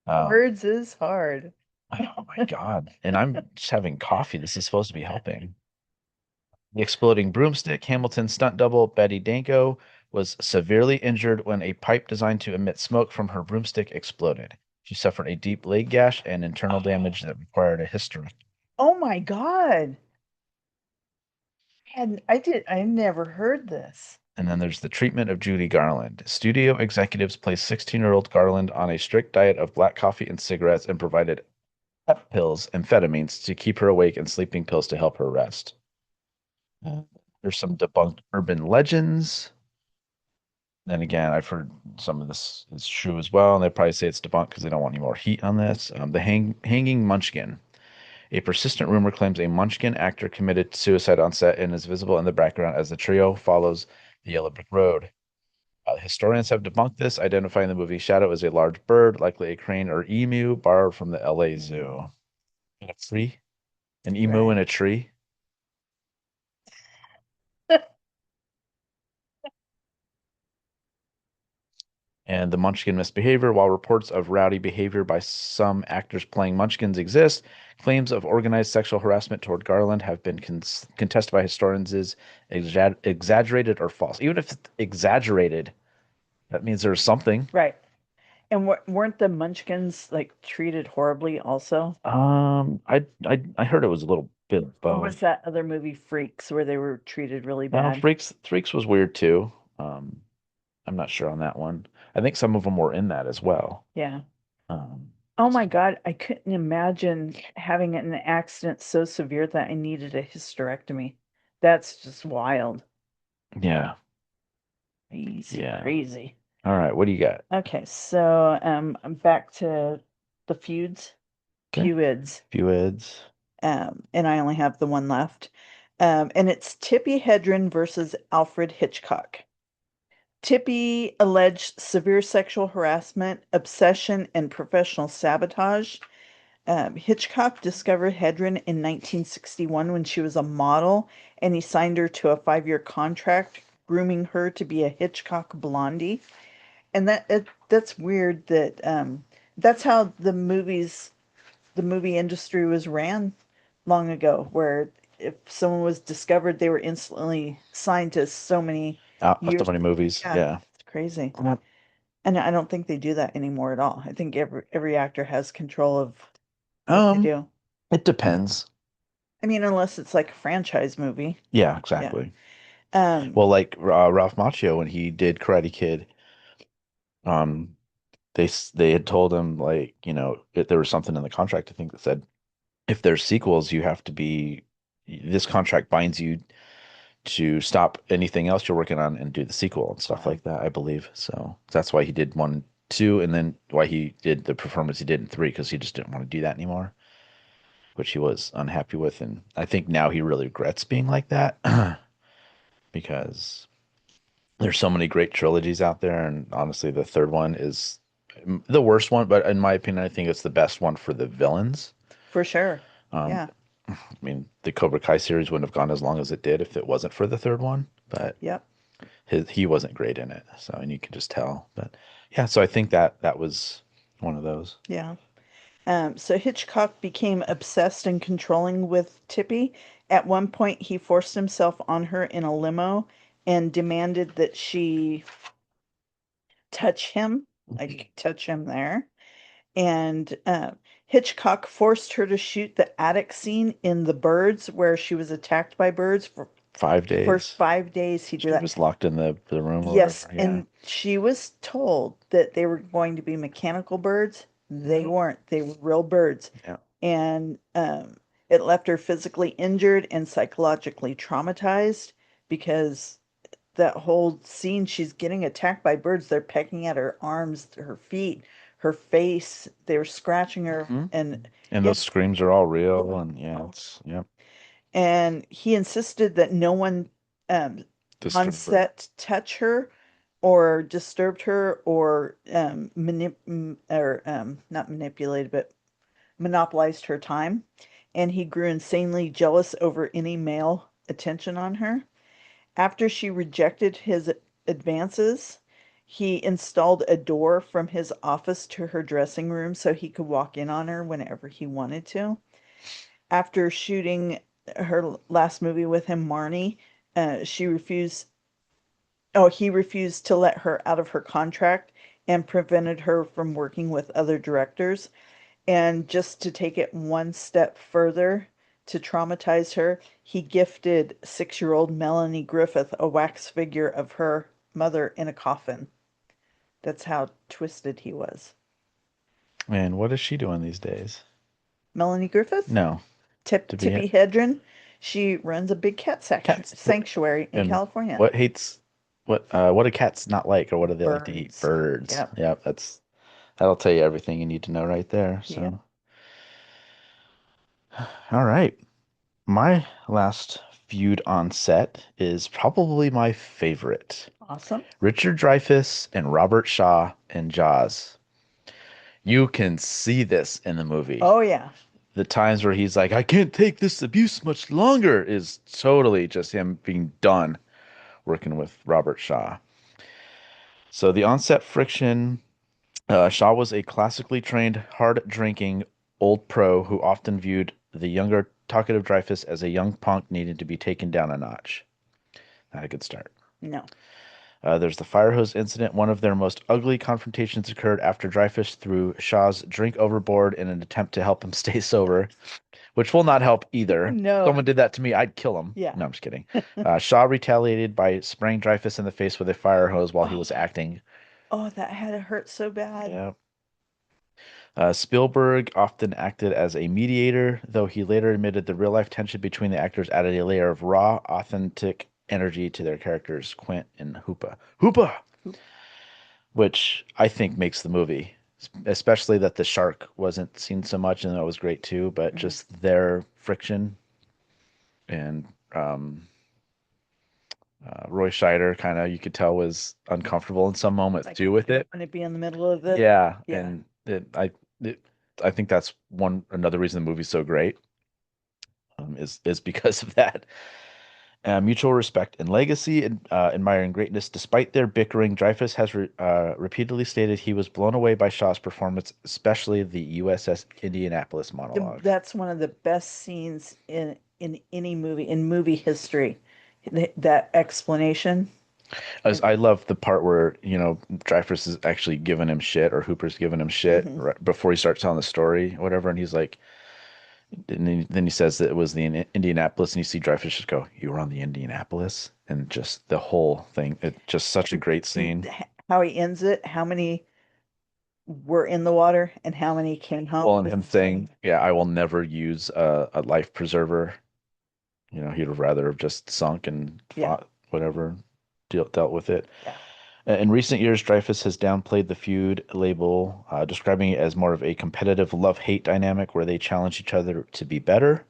Words is hard.
Oh my God. And I'm just having coffee. This is supposed to be helping. The exploding broomstick, Hamilton's stunt double, Betty Danko, was severely injured when a pipe designed to emit smoke from her broomstick exploded. She suffered a deep leg gash and internal damage that required a hysterectomy.
Oh my God. And I never heard this.
And then there's the treatment of Judy Garland. Studio executives placed 16-year-old Garland on a strict diet of black coffee and cigarettes and provided pep pills, amphetamines to keep her awake, and sleeping pills to help her rest. There's some debunked urban legends. Then again, I've heard some of this is true as well, and they probably say it's debunked because they don't want any more heat on this. The hanging munchkin. A persistent rumor claims a munchkin actor committed suicide on set and is visible in the background as the trio follows the yellow brick road. Historians have debunked this, identifying the movie Shadow as a large bird, likely a crane or emu, borrowed from the LA Zoo. A tree? An emu in
Right.
a tree? And the Munchkin misbehavior. While reports of rowdy behavior by some actors playing Munchkins exist, claims of organized sexual harassment toward Garland have been contested by historians as exaggerated or false. Even if it's exaggerated, that means there's something.
Right. And weren't the Munchkins like treated horribly also?
I heard it was a little bit of
Or was
both.
that other movie Freaks where they were treated really bad?
Freaks was weird too. I'm not sure on that one. I think some of them were in that as well.
Yeah.
Um,
Oh my God, I couldn't imagine having an accident so severe that I needed a hysterectomy. That's just wild.
yeah,
Crazy,
yeah.
crazy.
All right, what do you got?
Okay, so I'm back to the feuds.
Okay.
Feuds.
Feuds.
And I only have the one left. And it's Tippi Hedren versus Alfred Hitchcock. Tippi alleged severe sexual harassment, obsession, and professional sabotage. Hitchcock discovered Hedren in 1961 when she was a model, and he signed her to a 5-year contract, grooming her to be a Hitchcock blondie. And that's weird that that's how the movie industry was ran long ago, where if someone was discovered, they were instantly signed to so many
So
years.
many movies.
Yeah,
Yeah.
it's crazy. And I don't think they do that anymore at all. I think every actor has control of what they do.
It depends.
I mean, unless it's like a franchise movie.
Yeah,
Yeah.
exactly.
Um,
Well, like Ralph Macchio when he did Karate Kid, um, they had told him like, there was something in the contract I think that said if there's sequels, you have to be this contract binds you to stop anything else you're working on and do the sequel and stuff
Wow.
like that, I believe. So that's why he did 1, 2, and then why he did the performance he did in 3 because he just didn't want to do that anymore, which he was unhappy with. And I think now he really regrets being like that because there's so many great trilogies out there, and honestly, the third one is the worst one, but in my opinion, I think it's the best one for the villains.
for sure.
Um,
Yeah.
I mean, the Cobra Kai series wouldn't have gone as long as it did if it wasn't for the third one, but
Yep.
he wasn't great in it, so and you can just tell. But yeah, so I think that was one of those.
Yeah. So Hitchcock became obsessed and controlling with Tippi. At one point, he forced himself on her in a limo and demanded that she touch him, like touch him there. And Hitchcock forced her to shoot the attic scene in The Birds, where she was attacked by birds for
5
the first
days.
5 days. He
She
did that.
was locked in the room or
Yes,
whatever. Yeah.
and she was told that they were going to be mechanical birds. They weren't. They were real birds.
Yeah.
And it left her physically injured and psychologically traumatized because that whole scene, she's getting attacked by birds. They're pecking at her arms, her feet, her face. They were scratching her,
Mhm.
and
And those screams are all real, and yeah, it's
and he insisted that no one on
disturb her.
set touch her or disturbed her or not manipulated, but monopolized her time. And he grew insanely jealous over any male attention on her. After she rejected his advances, he installed a door from his office to her dressing room so he could walk in on her whenever he wanted to. After shooting her last movie with him, Marnie, she refused. Oh, he refused to let her out of her contract and prevented her from working with other directors. And just to take it one step further, to traumatize her, he gifted 6-year-old Melanie Griffith a wax figure of her mother in a coffin. That's how twisted he was.
Man, what is she doing these days?
Melanie Griffith?
No.
Tippi Hedren. She runs a big cat
Cats.
sanctuary in
And
California.
what do cats not like, or what do they like to eat?
Birds.
Birds.
Yep.
Yep, that'll tell you everything you need to know right there. So,
Yep.
all right. My last feud on set is probably my favorite.
Awesome.
Richard Dreyfuss and Robert Shaw in Jaws. You can see this in the movie.
Oh, yeah.
The times where he's like, I can't take this abuse much longer is totally just him being done working with Robert Shaw. So the onset friction, Shaw was a classically trained, hard-drinking old pro who often viewed the younger, talkative Dreyfuss as a young punk needing to be taken down a notch. Not a good start.
No.
There's the fire hose incident. One of their most ugly confrontations occurred after Dreyfuss threw Shaw's drink overboard in an attempt to help him stay sober, which will not help either.
No.
Someone did that to me, I'd kill him.
Yeah.
No, I'm just kidding. Shaw retaliated by spraying Dreyfuss in the face with a fire hose while he was acting.
Oh, that had to hurt so bad.
Yeah. Spielberg often acted as a mediator, though he later admitted the real-life tension between the actors added a layer of raw, authentic energy to their characters, Quint and Hoopa. Hoopa! Which I think makes the movie, especially that the shark wasn't seen so much, and that was great too, but just their friction and Roy Scheider kind of, you could tell, was uncomfortable in some moments
Like,
too with it.
Want to be in the middle of it.
Yeah,
Yeah.
and I think that's another reason the movie's so great, is because of that. Mutual respect and legacy, and admiring greatness. Despite their bickering, Dreyfuss has repeatedly stated he was blown away by Shaw's performance, especially the USS Indianapolis monologue.
That's one of the best scenes in any movie, in movie history. That explanation.
I love the part where, Dreyfuss is actually giving him shit, or Hooper's giving him shit right before he starts telling the story, or whatever, and he's like, and then he says that it was the Indianapolis, and you see Dreyfuss just go, "You were on the Indianapolis," and just the whole thing. It's just such a great scene.
How he ends it, how many were in the water, and how many came home.
Well, and him saying, "Yeah, I will never use a life preserver." He'd rather have just sunk and fought, whatever, dealt with it.
Yeah.
In recent years, Dreyfuss has downplayed the feud label, describing it as more of a competitive love-hate dynamic where they challenge each other to be better.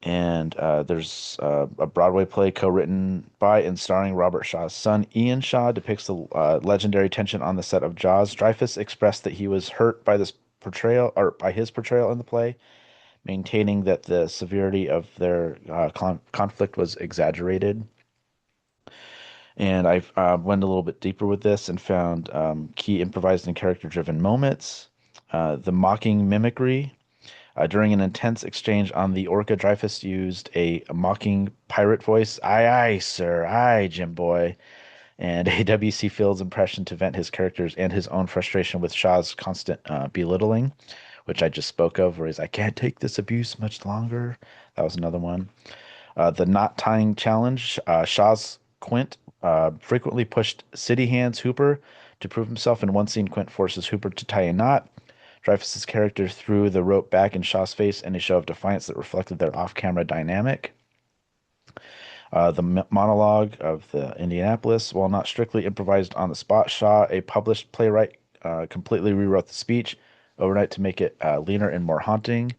And there's a Broadway play co-written by and starring Robert Shaw's son, Ian Shaw, depicts the legendary tension on the set of Jaws. Dreyfuss expressed that he was hurt by this portrayal, or by his portrayal in the play, maintaining that the severity of their conflict was exaggerated. And I went a little bit deeper with this and found key improvised and character-driven moments. The mocking mimicry. During an intense exchange on the Orca, Dreyfuss used a mocking pirate voice. Aye, aye, sir. Aye, Jim boy. And a W.C. Fields impression to vent his characters and his own frustration with Shaw's constant belittling, which I just spoke of, where he's, I can't take this abuse much longer. That was another one. The knot tying challenge. Shaw's Quint frequently pushed City Hands Hooper to prove himself. In one scene, Quint forces Hooper to tie a knot. Dreyfuss's character threw the rope back in Shaw's face in a show of defiance that reflected their off-camera dynamic. The monologue of the Indianapolis, while not strictly improvised on the spot, Shaw, a published playwright, completely rewrote the speech overnight to make it leaner and more haunting.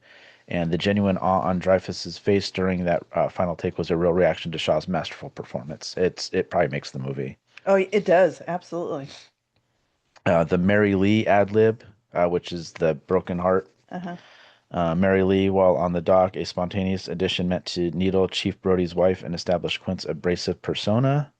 And the genuine awe on Dreyfuss's face during that final take was a real reaction to Shaw's masterful performance. It probably makes the movie.
Oh, it does. Absolutely.
The Mary Lee ad lib, which is the broken heart. Mary Lee, while on the dock, a spontaneous addition meant to needle Chief Brody's wife and establish Quint's abrasive persona.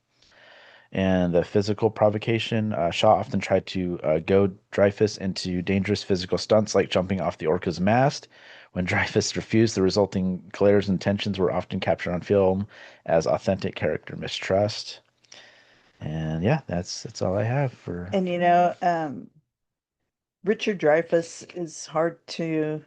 And the physical provocation, Shaw often tried to goad Dreyfuss into dangerous physical stunts like jumping off the Orca's mast. When Dreyfuss refused, the resulting glares and tensions were often captured on film as authentic character mistrust. And yeah, that's all I have for.
And Richard Dreyfuss is hard to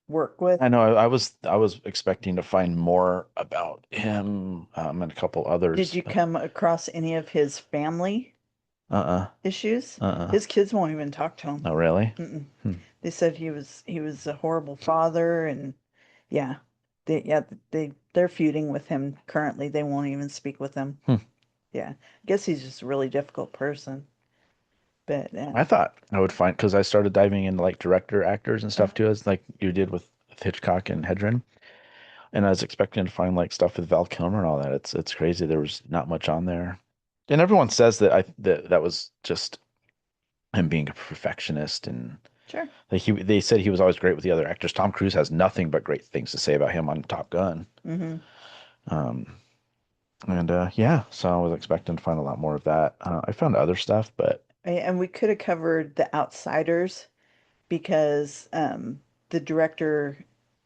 work with.
I know I was expecting to find more about him and a couple others.
Did you come across any of his family? issues.
Uh-uh.
His kids won't even talk to him.
Oh, really?
Mm-mm.
Hmm.
They said he was a horrible father, and yeah, they're feuding with him currently. They won't even speak with him.
Hmm.
Yeah, I guess he's just a really difficult person. But
I thought I would find because I started diving into like director actors and stuff too, as like you did with Hitchcock and Hedren, and I was expecting to find like stuff with Val Kilmer and all that. It's crazy. There was not much on there, and everyone says that that was just him being a perfectionist and
sure.
like they said he was always great with the other actors. Tom Cruise has nothing but great things to say about him on Top Gun.
Mm-hmm.
Um, and yeah, so I was expecting to find a lot more of that. I found other stuff, but
And we could have covered The Outsiders because the director,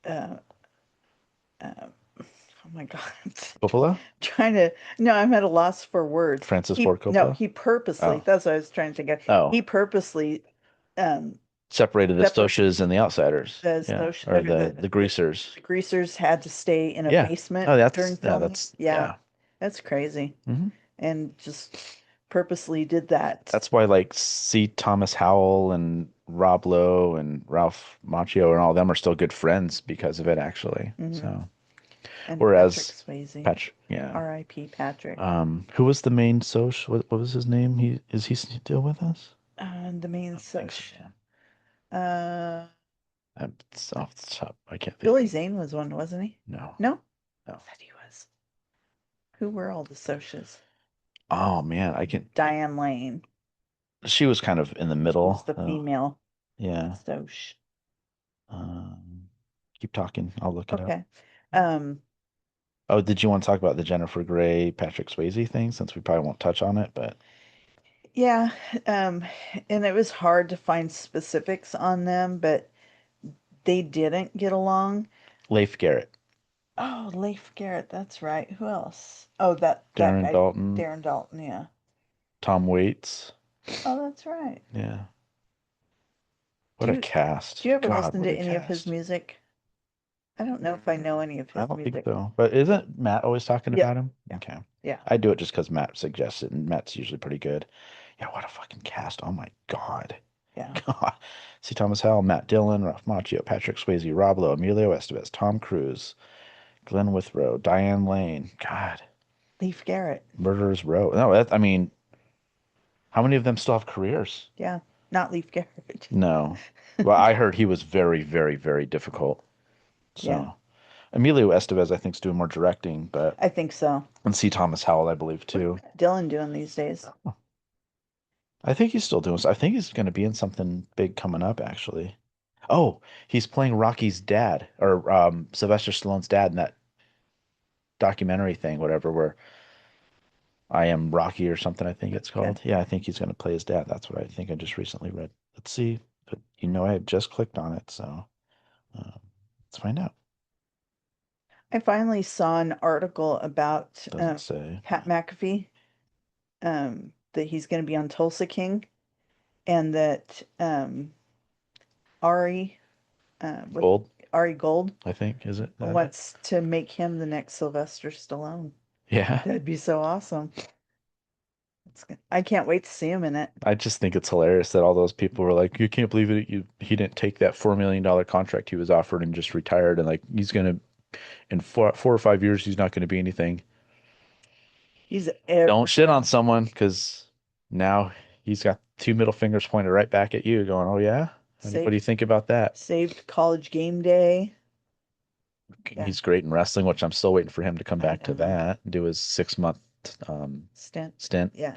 uh, oh my God,
Coppola,
trying to, no, I'm at a loss for words.
Francis
He,
Ford
no,
Coppola.
he purposely,
Oh,
that's what I was trying to think of.
oh,
He purposely
separated the
separate
Stoches and the Outsiders.
the
Yeah,
social,
or the Greasers.
the greasers had to stay in a
Yeah.
basement
Oh,
during
yeah,
filming. Yeah,
yeah.
that's crazy.
Hmm.
And just purposely did that.
That's why like C. Thomas Howell and Rob Lowe and Ralph Macchio and all them are still good friends because of it, actually.
Mhm.
So,
And Patrick
whereas
Swayze,
Yeah.
R.I.P. Patrick.
Who was the main Soch? What was his name? Is he still with us?
The main
Think so.
social. Uh,
It's off the top. I can't think.
Billy Zane was one, wasn't he?
No,
No,
no.
said he was. Who were all the socias?
Oh man, I can.
Diane Lane
She was kind of in the
was
middle.
the female
Yeah.
soc.
Keep talking. I'll look it up.
Okay. Um,
Oh, did you want to talk about the Jennifer Grey, Patrick Swayze thing? Since we probably won't touch on it, but
yeah. Um, and it was hard to find specifics on them, but they didn't get along.
Leif Garrett,
Oh, Leif Garrett, that's right. Who else? Oh, that
Darren
guy,
Dalton,
Darren Dalton, yeah.
Tom Waits.
Oh, that's right.
Yeah.
Do
What a
you
cast.
do you ever
God,
listen
what
to
a
any of his
cast.
music? I don't know if I know any of
I
his
don't think
music.
so. But isn't Matt always talking
Yeah,
about him?
yeah,
Okay.
yeah,
I do it just because Matt suggests it, and Matt's usually pretty good. Yeah, what a fucking cast. Oh my God.
yeah.
God. See Thomas Howell, Matt Dillon, Ralph Macchio, Patrick Swayze, Rob Lowe, Emilio Estevez, Tom Cruise, Glenn Withrow, Diane Lane. God.
Leif Garrett.
Murderers Row. No, I mean, how many of them still have careers?
Yeah, not Leif Garrett.
No. Well, I heard he was very, very, very difficult.
Yeah,
So Emilio Estevez, I think, is doing more directing, but
I think so.
and C. Thomas Howell, I believe, too.
What's Dylan doing these days?
I think he's still doing. I think he's going to be in something big coming up, actually. Oh, he's playing Rocky's dad or Sylvester Stallone's dad in that documentary thing, whatever, where I am Rocky or something, I think it's
Okay.
called. Yeah, I think he's going to play his dad. That's what I think I just recently read. Let's see. But I just clicked on it, so let's find out.
I finally saw an article about
Doesn't say.
Pat McAfee, that he's going to be on Tulsa King, and that Ari,
Gold,
Ari Gold
I think, is it? That it?
wants to make him the next Sylvester Stallone.
Yeah.
That'd be so awesome. I can't wait to see him in it.
I just think it's hilarious that all those people were like, "You can't believe it! He didn't take that $4 million contract he was offered and just retired, and like he's gonna in 4 or 5 years he's not gonna be anything."
He's
Don't shit on someone because now he's got two middle fingers pointed right back at you, going, "Oh yeah, what do you
saved,
think about that?"
saved College Game Day. Yeah.
He's great in wrestling, which I'm still waiting for him to come
I
back to
know.
that and do his 6 month stint.
Yeah.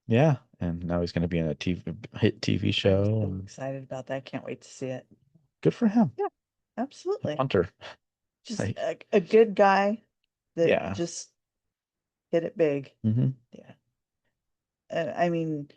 Yeah, and now he's going to be in a hit TV
I'm
show.
so
And
excited about that. Can't wait to see it.
good for him.
Yeah, absolutely.
Hunter.
Just
Like,
a good guy that
yeah.
just hit it big.
Hmm.
Yeah. I mean,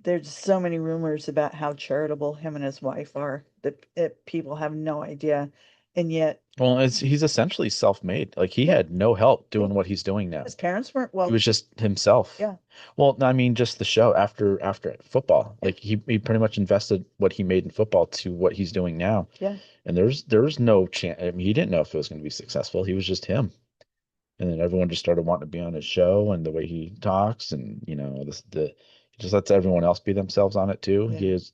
there's so many rumors about how charitable him and his wife are that people have no idea. And yet,
Well, he's essentially self-made. Like he
Yeah.
had no help doing what he's doing now.
his parents weren't
He
well.
was just himself.
Yeah.
Well, I mean, just the show after football. Like he pretty much invested what he made in football to what he's doing now.
Yeah.
And there's no chance. I mean, he didn't know if it was going to be successful. He was just him.
and then everyone just started wanting to be on his show and the way he talks, and he just lets everyone else be themselves on it too.
Yeah.
He is,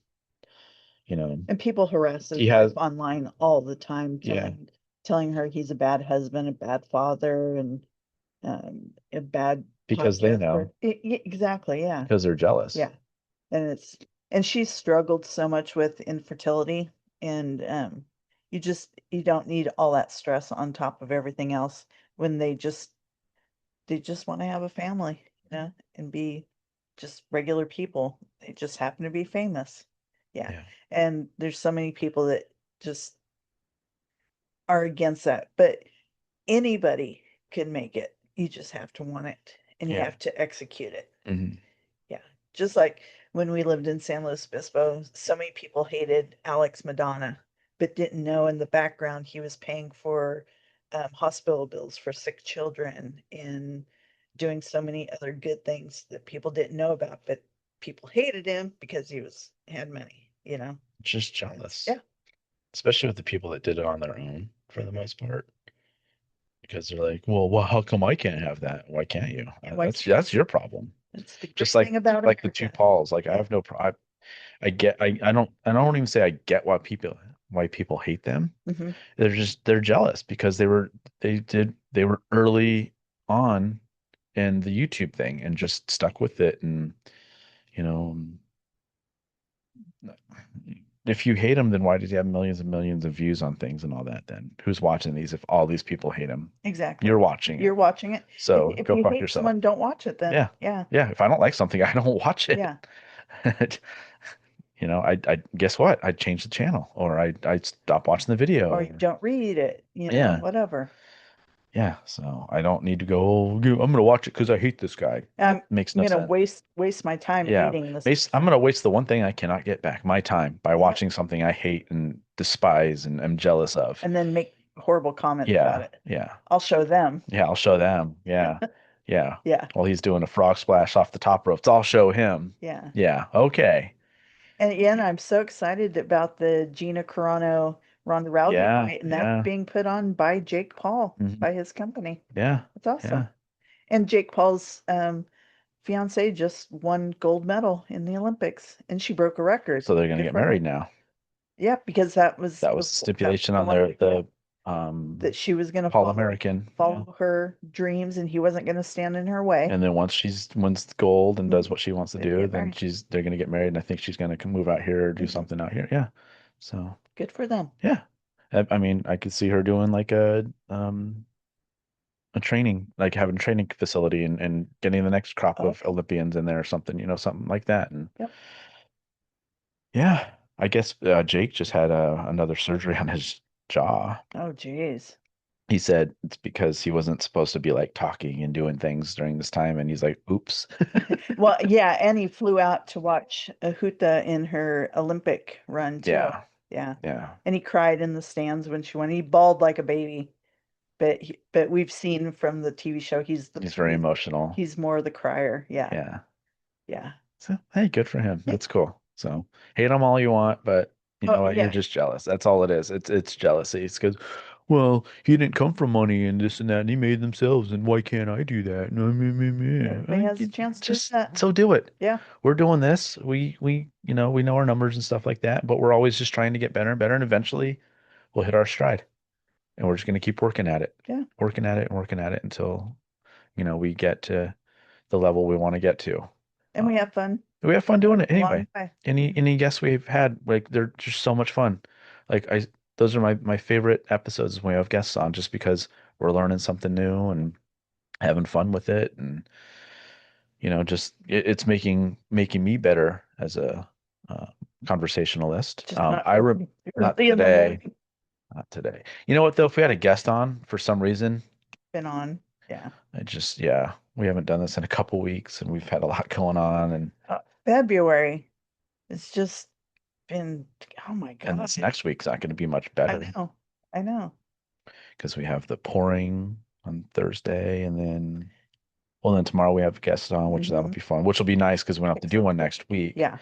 you know,
And people harass his
he has,
wife online all the time,
yeah,
telling her he's a bad husband, a bad father, and a bad
because they
podcaster.
know,
Exactly, yeah.
because they're jealous.
Yeah. And she's struggled so much with infertility, and you don't need all that stress on top of everything else when they just want to have a family, and be just regular people. They just happen to be famous. Yeah.
Yeah.
And there's so many people that just are against that. But anybody can make it. You just have to want it and you
Yeah.
have to execute it.
Hmm.
Yeah. Just like when we lived in San Luis Obispo, so many people hated Alex Madonna, but didn't know in the background he was paying for hospital bills for sick children and doing so many other good things that people didn't know about. But people hated him because had money.
Just jealous,
Yeah.
especially with the people that did it on their own for the most part, because they're like, well, how come I can't have that? Why can't you?
Why
That's your problem.
That's the
Just
great thing about
like the two
America.
Pauls. Like I have no problem. I don't even say I get why people hate them.
Hmm.
They're jealous because they were early on in the YouTube thing and just stuck with it. And you know, if you hate him, then why does he have millions and millions of views on things and all that? Then who's watching these? If all these people hate him,
Exactly.
you're watching
You're
it.
watching it.
So
If
go
you
fuck
hate
yourself.
someone, don't watch it then.
Yeah.
Yeah.
Yeah. If I don't like something, I don't watch it.
Yeah.
I guess what? I change the channel or I stop watching the video.
Or you don't read it,
Yeah.
whatever.
Yeah. So I don't need to go, oh, I'm going to watch it because I hate this guy.
I'm,
That makes
I'm
no
gonna
sense.
waste my time
Yeah.
hating this.
I'm going to waste the one thing I cannot get back, my time, by watching something I hate and despise and am jealous of.
And then make horrible comments about
Yeah.
it.
Yeah.
I'll show them.
Yeah. I'll show them. Yeah. Yeah.
Yeah.
While he's doing a frog splash off the top ropes, I'll show him.
Yeah.
Yeah. Okay.
And I'm so excited about the Gina Carano Ronda Rousey
Yeah.
fight, and that's
Yeah.
being put on by Jake Paul,
Mhm.
by his company.
Yeah.
That's awesome.
Yeah.
And Jake Paul's fiance just won gold medal in the Olympics, and she broke a record.
So they're going to
Good
get
for her.
married now.
Yeah, because that was
That was the stipulation on their
that she was going to
All American.
follow her dreams, and he wasn't going to stand in her way.
And then once she's wins the gold and does
Mhm.
what she wants to
They'd
do,
get
then
married.
they're going to get married, and I think she's going to move out here or do
Mhm.
something out here. Yeah. So
Good for them.
yeah, I mean, I could see her doing like a training, like having a training facility and getting the next crop of
Okay.
Olympians in there or something, something like that. And
Yep.
yeah, I guess Jake just had another surgery on his jaw.
Oh, geez.
He said it's because he wasn't supposed to be like talking and doing things during this time, and he's like, "Oops."
Well, yeah, and he flew out to watch Huta in her Olympic run too.
Yeah,
Yeah.
yeah.
And he cried in the stands when she won. He bawled like a baby. But we've seen from the TV show
He's very emotional.
he's more the crier. Yeah.
Yeah.
Yeah.
So hey, good for him.
Yeah.
That's cool. So hate him all you want, but you know
Oh,
what? You're
yeah.
just jealous. That's all it is. It's jealousy. It's because, well, he didn't come from money and this and that, and he made themselves, and why can't I do that? No,
Everybody has a chance to do
just
that.
so do it.
Yeah.
We're doing this. We we know our numbers and stuff like that, but we're always just trying to get better and better, and eventually we'll hit our stride. And we're just going to keep working at it.
Yeah.
Working at it and working at it until we get to the level we want to get to.
And we have fun.
We have fun doing it
Along
anyway.
the way.
Any guests we've had, like they're just so much fun. Like those are my favorite episodes when we have guests on, just because we're learning something new and having fun with it, and just it's making me better as a conversationalist.
Just not
I
early
not
in the
today,
morning.
not today. You know what though? If we had a guest on for some reason,
Been on. Yeah.
we haven't done this in a couple weeks, and we've had a lot going on, and
February. It's just been, oh my God.
this next week's not going to be much
I
better
know. I know.
because we have the pouring on Thursday, and then tomorrow we have guests on, which that'll
Mhm.
be fun, which will be nice because we don't have to do one next week.
Yeah.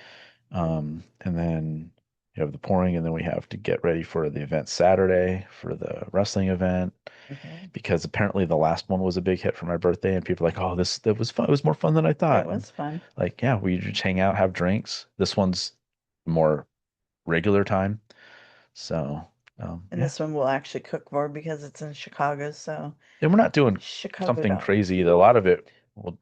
And then you have the pouring, and then we have to get ready for the event Saturday for the wrestling event.
Mhm.
Because apparently the last one was a big hit for my birthday, and people are like, "Oh, that was fun. It was more fun than I thought."
It was fun.
Like, yeah, we just hang out, have drinks. This one's more regular time. So,
And
yeah.
this one will actually cook more because it's in Chicago, so
And we're not doing
Chicago
something
down.
crazy either. A lot of it,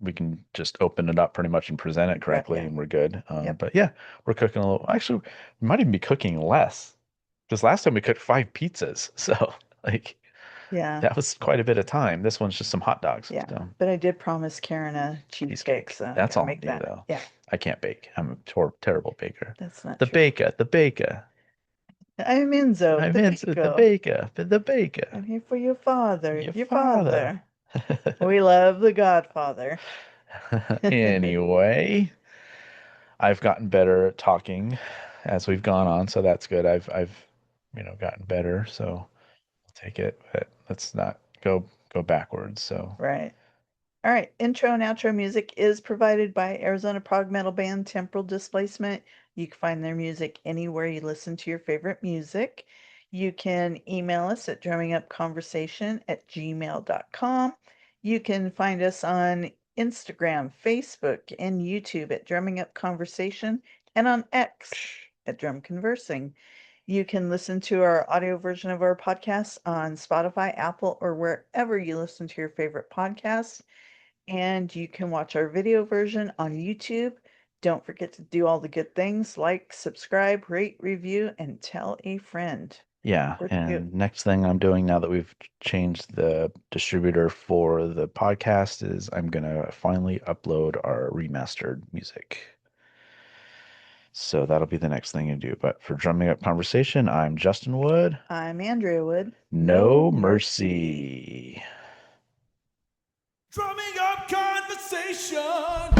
we can just open it up pretty much and present it correctly,
yeah.
and we're good.
Yep.
But yeah, we're cooking a little. Actually, we might even be cooking less. Because last time we cooked 5 pizzas. So, like,
Yeah.
that was quite a bit of time. This one's just some hot dogs.
Yeah.
So,
But I did promise Karen a cheesecake,
cheesecake.
so
That's
gotta
all
make
new,
that.
though.
Yeah.
I can't bake. I'm a terrible baker.
That's not
The
true.
baker, the baker.
I'm Enzo,
I'm
the
into the
Pico.
baker, the baker.
I'm here for your father.
Your
Your
father.
father. We love the Godfather.
Anyway, I've gotten better at talking as we've gone on, so that's good. I've gotten better, so I'll take it, but let's not go backwards. So
Right. All right. Intro and outro music is provided by Arizona prog metal band Temporal Displacement. You can find their music anywhere you listen to your favorite music. You can email us at drummingupconversation@gmail.com. You can find us on Instagram, Facebook, and YouTube at Drumming Up Conversation, and on X at Drum Conversing. You can listen to our audio version of our podcast on Spotify, Apple, or wherever you listen to your favorite podcasts. And you can watch our video version on YouTube. Don't forget to do all the good things like subscribe, rate, review, and tell a friend.
yeah,
Where'd you go?
and next thing I'm doing now that we've changed the distributor for the podcast is I'm gonna finally upload our remastered music. So that'll be the next thing to do. But for Drumming Up Conversation, I'm Justin Wood.
I'm Andrea Wood.
No mercy.
Drumming up conversation.